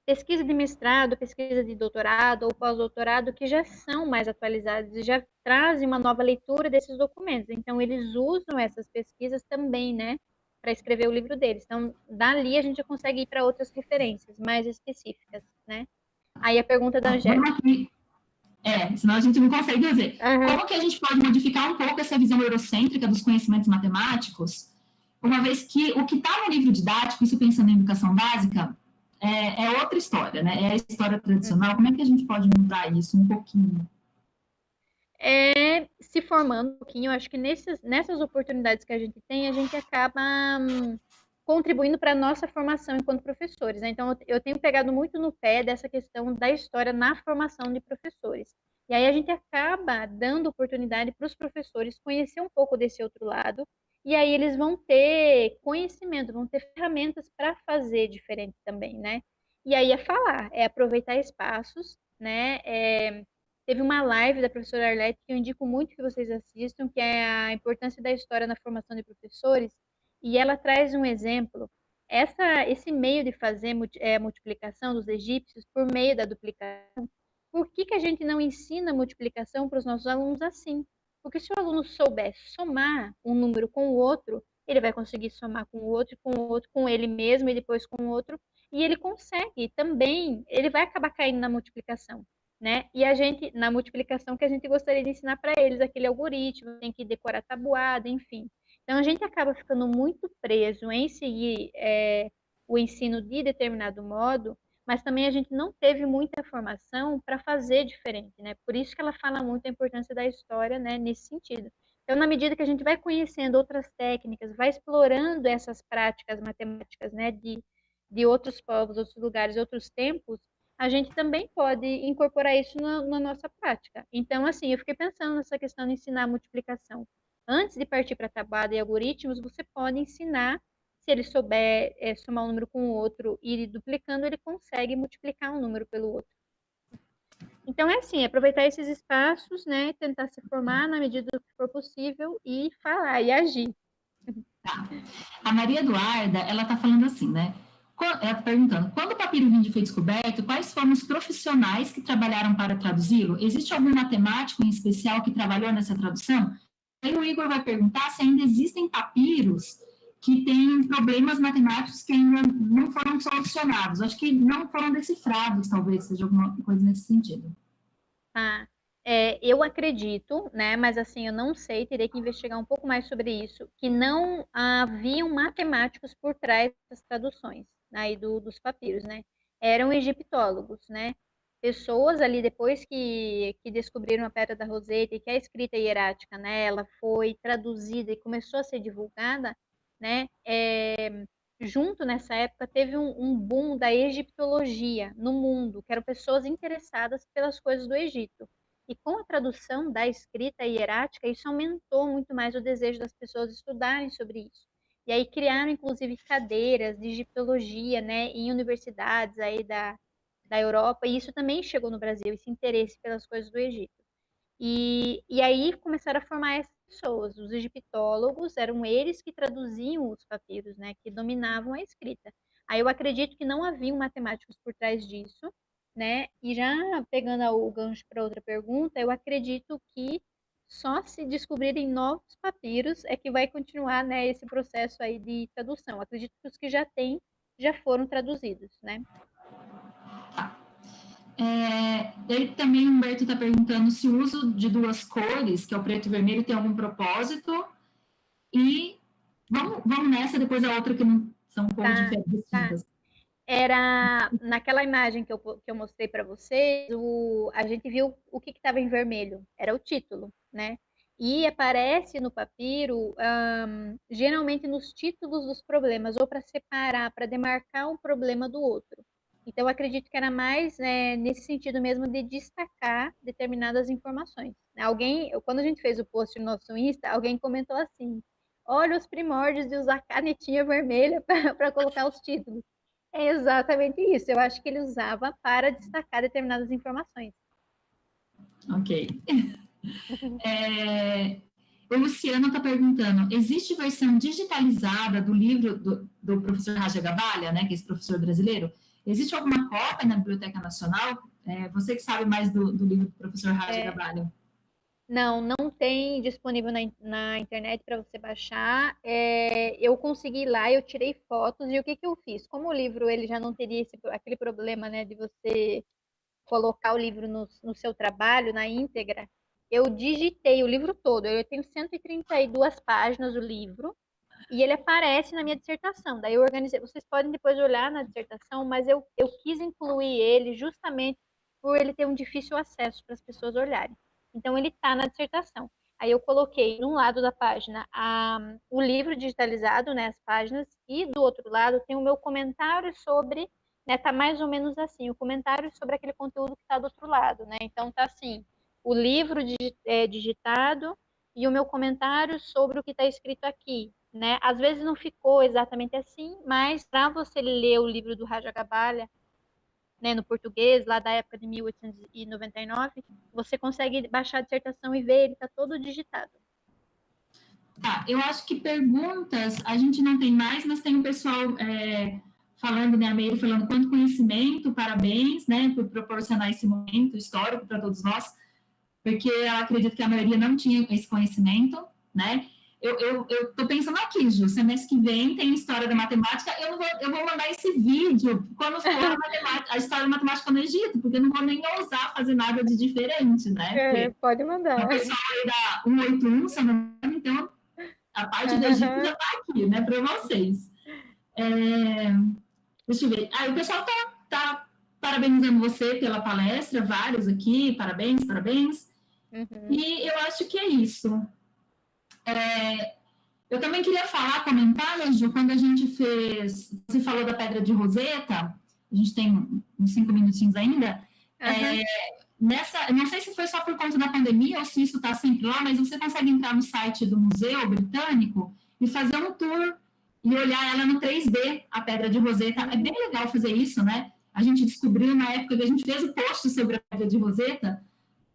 pesquisa de mestrado, pesquisa de doutorado ou pós-doutorado, que já são mais atualizados e já trazem uma nova leitura desses documentos. Então, eles usam essas pesquisas também, né, para escrever o livro deles. Então, dali a gente já consegue ir para outras referências mais específicas, né? Aí a pergunta da Angélica. Senão a gente não consegue fazer. Como que a gente pode modificar um pouco essa visão eurocêntrica dos conhecimentos matemáticos, uma vez que o que está no livro didático, isso pensando em educação básica, é outra história, né? É a história tradicional. Como é que a gente pode mudar isso um pouquinho? Se formando um pouquinho, eu acho que nessas oportunidades que a gente tem, a gente acaba contribuindo para a nossa formação enquanto professores, né? Então, eu tenho pegado muito no pé dessa questão da história na formação de professores. E aí a gente acaba dando oportunidade para os professores conhecer um pouco desse outro lado, e aí eles vão ter conhecimento, vão ter ferramentas para fazer diferente também, né? E aí é aproveitar espaços, né? Teve uma live da professora Arlete que eu indico muito que vocês assistam, que é a importância da história na formação de professores, e ela traz um exemplo. Esse meio de fazer multiplicação dos egípcios por meio da duplicação, por que a gente não ensina multiplicação para os nossos alunos assim? Porque se o aluno souber somar um número com o outro, ele vai conseguir somar com o outro, com o outro, com ele mesmo e depois com o outro, e ele consegue também, ele vai acabar caindo na multiplicação, né? E a gente, na multiplicação, que a gente gostaria de ensinar para eles aquele algoritmo, tem que decorar tabuada, enfim. Então, a gente acaba ficando muito preso em seguir o ensino de determinado modo, mas também a gente não teve muita formação para fazer diferente, né? Por isso que ela fala muito a importância da história, né, nesse sentido. Então, na medida que a gente vai conhecendo outras técnicas, vai explorando essas práticas matemáticas, né, de outros povos, outros lugares, outros tempos, a gente também pode incorporar isso na nossa prática. Então, assim, eu fiquei pensando nessa questão de ensinar multiplicação. Antes de partir para tabuada e algoritmos, você pode ensinar, se ele souber somar um número com o outro e ir duplicando, ele consegue multiplicar um número pelo outro. Então, é assim, aproveitar esses espaços, né, tentar se formar na medida do que for possível e falar e agir. Tá. A Maria Eduarda, ela está falando assim, né? Ela está perguntando, quando o papiro hindi foi descoberto, quais foram os profissionais que trabalharam para traduzi-lo? Existe algum matemático em especial que trabalhou nessa tradução? Aí o Igor vai perguntar se ainda existem papiros que têm problemas matemáticos que ainda não foram solucionados. Acho que não foram decifrados, talvez seja alguma coisa nesse sentido. Ah, eu acredito, né, mas assim, eu não sei, teria que investigar um pouco mais sobre isso, que não haviam matemáticos por trás das traduções, aí dos papiros, né? Eram egiptólogos, né? Pessoas ali, depois que descobriram a Pedra da Roseta e que a escrita hierática, né, ela foi traduzida e começou a ser divulgada, né, junto nessa época teve um boom da egiptologia no mundo, que eram pessoas interessadas pelas coisas do Egito. E com a tradução da escrita hierática, isso aumentou muito mais o desejo das pessoas estudarem sobre isso. E aí criaram, inclusive, cadeiras de egiptologia, né, em universidades aí da Europa, e isso também chegou no Brasil, esse interesse pelas coisas do Egito. E aí começaram a formar essas pessoas. Os egiptólogos eram eles que traduziam os papiros, né, que dominavam a escrita. Aí eu acredito que não haviam matemáticos por trás disso, né? E já pegando o gancho para outra pergunta, eu acredito que só se descobrirem novos papiros é que vai continuar, né, esse processo aí de tradução. Eu acredito que os que já têm já foram traduzidos, né? Ele também, Humberto, está perguntando se o uso de duas cores, que é o preto e vermelho, tem algum propósito. E vamos nessa, depois a outra que não são um pouco Tá, tá. distintas. Era naquela imagem que eu mostrei para vocês, a gente viu o que estava em vermelho, era o título, né? E aparece no papiro, geralmente nos títulos dos problemas, ou para separar, para demarcar um problema do outro. Então, eu acredito que era mais, né, nesse sentido mesmo de destacar determinadas informações. Quando a gente fez o post no nosso Insta, alguém comentou assim: olha os primórdios de usar canetinha vermelha para colocar os títulos. É exatamente isso. Eu acho que ele usava para destacar determinadas informações. Ok. O Luciano está perguntando, existe versão digitalizada do livro do professor Raja Gabalha, né, que é esse professor brasileiro? Existe alguma cópia na Biblioteca Nacional? Você que sabe mais do livro do professor Raja Gabalha. Não tem disponível na internet para você baixar. Eu consegui ir lá, eu tirei fotos e o que eu fiz? Como o livro ele já não teria aquele problema, né, de você colocar o livro no seu trabalho, na íntegra, eu digitei o livro todo. Eu tenho 132 páginas o livro e ele aparece na minha dissertação. Daí eu organizei. Vocês podem depois olhar na dissertação, mas eu quis incluir ele justamente por ele ter um difícil acesso para as pessoas olharem. Então ele está na dissertação. Aí eu coloquei num lado da página o livro digitalizado, né, as páginas, e do outro lado tem o meu comentário sobre, né, tá mais ou menos assim, o comentário sobre aquele conteúdo que está do outro lado, né? Então tá assim, o livro digitado e o meu comentário sobre o que está escrito aqui, né? Às vezes não ficou exatamente assim, mas para você ler o livro do Raja Gabalha, né, no português, lá da época de 1899, você consegue baixar a dissertação e ver, ele está todo digitado. Tá, eu acho que perguntas a gente não tem mais, mas tem o pessoal falando, né, a Meire falando quanto conhecimento, parabéns, né, por proporcionar esse momento histórico para todos nós, porque ela acredita que a maioria não tinha esse conhecimento, né. Eu tô pensando aqui, Ju, semestre que vem tem história da matemática, eu vou mandar esse vídeo quando for a história da matemática no Egito, porque eu não vou nem ousar fazer nada de diferente, né? Pode mandar. O pessoal aí da 181, se eu não me engano, então a parte do Egito já está aqui, né, para vocês. Deixa eu ver. O pessoal tá parabenizando você pela palestra, vários aqui, parabéns, parabéns. Uhum. E eu acho que é isso. Eu também queria comentar, né, Ju, quando a gente fez, você falou da Pedra de Roseta, a gente tem uns 5 minutinhos ainda, não sei se foi só por conta da pandemia ou se isso está sempre lá, mas você consegue entrar no site do Museu Britânico e fazer um tour e olhar ela no 3D, a Pedra de Roseta. É bem legal fazer isso, né? a gente descobriu na época que a gente fez o post sobre a pedra de Roseta,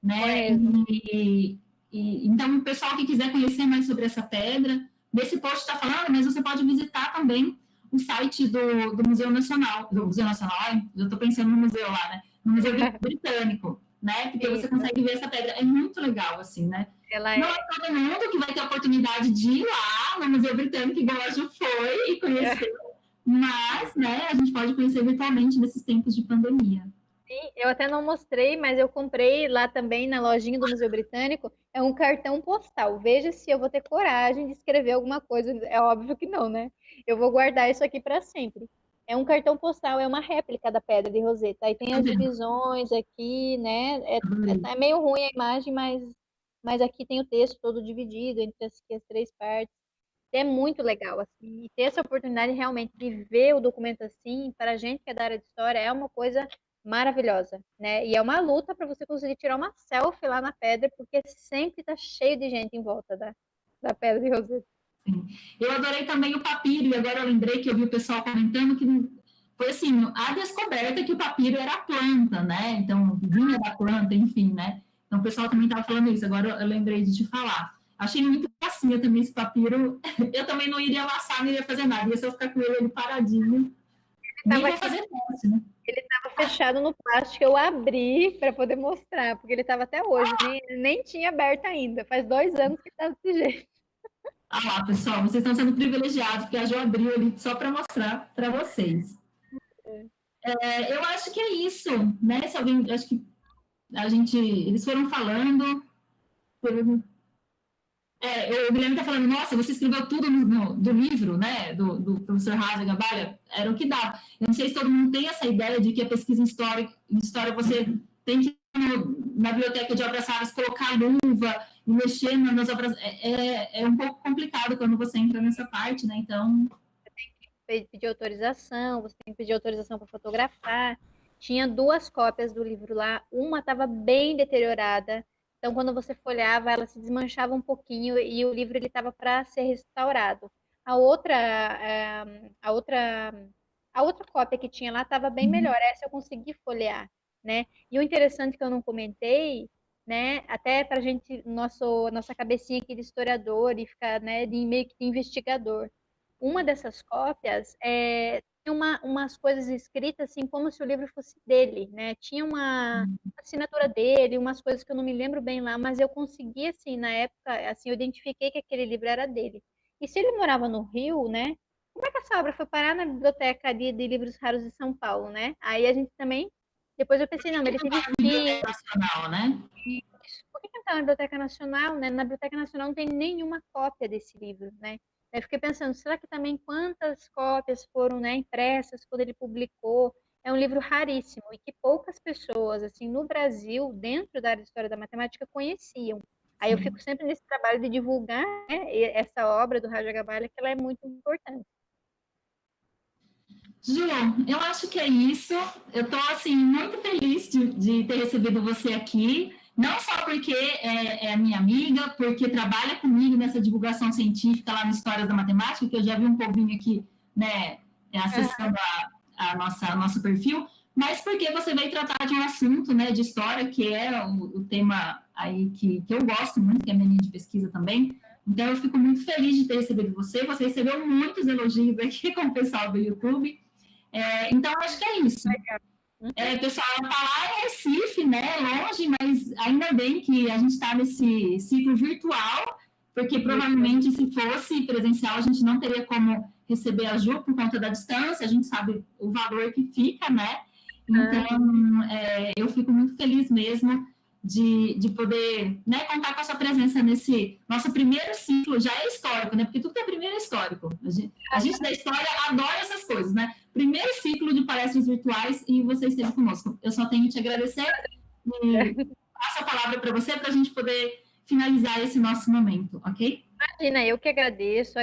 né? Então, o pessoal que quiser conhecer mais sobre essa pedra, desse post está falando, mas você pode visitar também o site do Museu Nacional, eu estou pensando no museu lá, né? No Museu Britânico, né? Porque você consegue ver essa pedra, é muito legal, assim, né? Não é todo mundo que vai ter a oportunidade de ir lá no Museu Britânico, igual a Ju foi, e conhecer, mas, né, a gente pode conhecer virtualmente nesses tempos de pandemia. Sim, eu até não mostrei, mas eu comprei lá também na lojinha do Museu Britânico, é um cartão postal. Veja se eu vou ter coragem de escrever alguma coisa. É óbvio que não, né? Eu vou guardar isso aqui para sempre. É um cartão postal, é uma réplica da Pedra de Roseta. Aí tem as divisões aqui, né? É meio ruim a imagem, mas aqui tem o texto todo dividido entre as três partes. É muito legal, assim, e ter essa oportunidade realmente de ver o documento assim, para a gente que é da área de história, é uma coisa maravilhosa, né? E é uma luta para você conseguir tirar uma selfie lá na pedra, porque sempre tá cheio de gente em volta da Pedra de Roseta. Sim. Eu adorei também o papiro, e agora eu lembrei que eu vi o pessoal comentando que foi assim, a descoberta que o papiro era a planta, né? Então, vinha da planta, enfim, né? Então, o pessoal também estava falando isso, agora eu lembrei de te falar. Achei muito facinho também esse papiro. Eu também não iria laçar, não iria fazer nada, ia só ficar com ele paradinho. Nem vou fazer teste, né? Ele estava fechado no plástico, eu abri para poder mostrar, porque ele estava até hoje, nem tinha aberto ainda. Faz 2 anos que está desse jeito. Ah lá, pessoal, vocês estão sendo privilegiados, porque a Jo abriu ali só para mostrar para vocês. Eu acho que é isso, né? Se alguém, acho que eles foram falando. O Guilherme está falando, nossa, você escreveu tudo do livro, né? Do professor Raja Gabalha, era o que dá. Eu não sei se todo mundo tem essa ideia de que a pesquisa em história você tem que na biblioteca de obras raras colocar luva e mexer nas obras. É um pouco complicado quando você entra nessa parte, né? Então. Pedir autorização, você tem que pedir autorização para fotografar. Tinha 2 cópias do livro lá, uma estava bem deteriorada, então quando você folhava, ela se desmanchava um pouquinho e o livro ele estava para ser restaurado. A outra, a outra, a outra cópia que tinha lá estava bem melhor. Essa eu consegui folhear, né? E o interessante que eu não comentei, né? Até para a gente, nossa cabecinha aqui de historiador e ficar, né, de meio que de investigador. Uma dessas cópias tinha umas coisas escritas assim como se o livro fosse dele, né? Tinha uma assinatura dele, umas coisas que eu não me lembro bem lá, mas eu consegui assim na época, assim, eu identifiquei que aquele livro era dele. E se ele morava no Rio, né? Como é que essa obra foi parar na biblioteca de livros raros de São Paulo, né? Aí a gente também, depois eu pensei, não, ele teve filho. Nacional, né? Por que não está na Biblioteca Nacional, né? Na Biblioteca Nacional não tem nenhuma cópia desse livro, né? Eu fiquei pensando, será que também quantas cópias foram, né, impressas quando ele publicou? É um livro raríssimo e que poucas pessoas, assim, no Brasil, dentro da área de História da Matemática, conheciam. Aí eu fico sempre nesse trabalho de divulgar, né, essa obra do Raja Gabalha, que ela é muito importante. Ju, eu acho que é isso. Eu estou assim, muito feliz de ter recebido você aqui, não só porque é minha amiga, porque trabalha comigo nessa divulgação científica lá no Histórias da Matemática, que eu já vi um povinho aqui, né, acessando nosso perfil, mas porque você veio tratar de um assunto, né, de história, que é o tema aí que eu gosto muito, que é a minha linha de pesquisa também. Então, eu fico muito feliz de ter recebido você. Você recebeu muitos elogios aqui com o pessoal do YouTube. Então, acho que é isso. Pessoal, ela está lá em Recife, né, longe, mas ainda bem que a gente está nesse ciclo virtual, porque provavelmente se fosse presencial a gente não teria como receber a Ju por conta da distância, a gente sabe o valor que fica, né? Então, eu fico muito feliz mesmo de poder, né, contar com a sua presença nesse nosso primeiro ciclo, já é histórico, né? Porque tudo que é primeiro é histórico. A gente da história adora essas coisas, né? Primeiro ciclo de palestras virtuais e você esteve conosco. Eu só tenho que te agradecer e passo a palavra para você para a gente poder finalizar esse nosso momento, ok? Imagina, eu que agradeço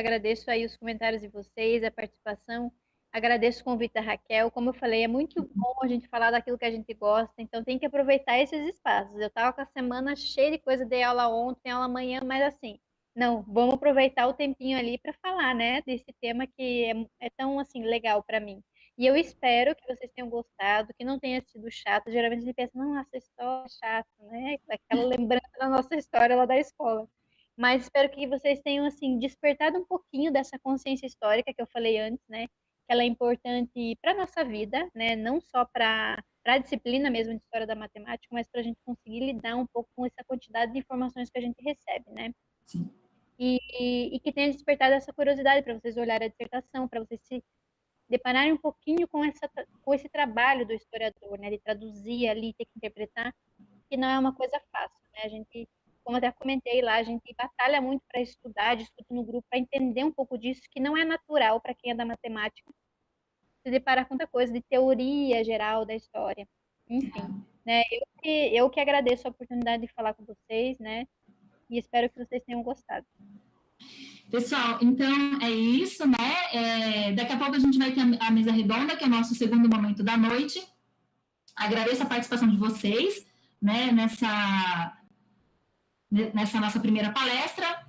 aí os comentários de vocês, a participação, agradeço o convite da Raquel. Como eu falei, é muito bom a gente falar daquilo que a gente gosta, então tem que aproveitar esses espaços. Eu estava com a semana cheia de coisa, dei aula ontem, aula amanhã, mas assim, não, vamos aproveitar o tempinho ali para falar, né, desse tema que é tão assim legal para mim. E eu espero que vocês tenham gostado, que não tenha sido chato. Geralmente a gente pensa, não, essa história é chata, né? Aquela lembrança da nossa história lá da escola. Mas espero que vocês tenham, assim, despertado um pouquinho dessa consciência histórica que eu falei antes, né? Que ela é importante para a nossa vida, né? Não só para a disciplina mesmo de história da matemática, mas para a gente conseguir lidar um pouco com essa quantidade de informações que a gente recebe, né? Sim. E que tenha despertado essa curiosidade para vocês olharem a dissertação, para vocês se depararem um pouquinho com esse trabalho do historiador, né? De traduzir ali, ter que interpretar, que não é uma coisa fácil, né? A gente, como até comentei lá, a gente batalha muito para estudar, discutir no grupo, para entender um pouco disso, que não é natural para quem é da matemática se deparar com tanta coisa de teoria geral da história. Enfim, né? Eu que agradeço a oportunidade de falar com vocês, né? E espero que vocês tenham gostado. Pessoal, então é isso, né? Daqui a pouco a gente vai ter a mesa redonda, que é o nosso segundo momento da noite. Agradeço a participação de vocês, né, nessa nossa primeira palestra.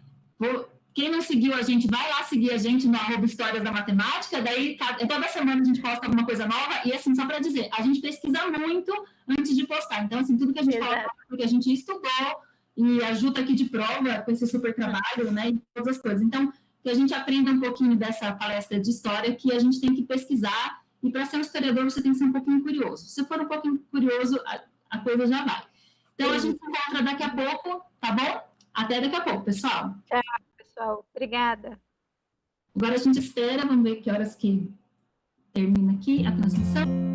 Quem não seguiu a gente, vai lá seguir a gente no @Histórias da Matemática, daí toda semana a gente posta alguma coisa nova, e assim, só para dizer, a gente pesquisa muito antes de postar, então assim, tudo que a gente coloca, porque a gente estudou, e a Ju tá aqui de prova com esse super trabalho, né, e todas as coisas. Então, que a gente aprenda um pouquinho dessa palestra de história, que a gente tem que pesquisar, e para ser um historiador você tem que ser um pouquinho curioso. Se for um pouquinho curioso, a coisa já vai. Então, a gente se encontra daqui a pouco, tá bom? Até daqui a pouco, pessoal. Tchau, pessoal. Obrigada. Agora a gente espera, vamos ver que horas que termina aqui a transmissão.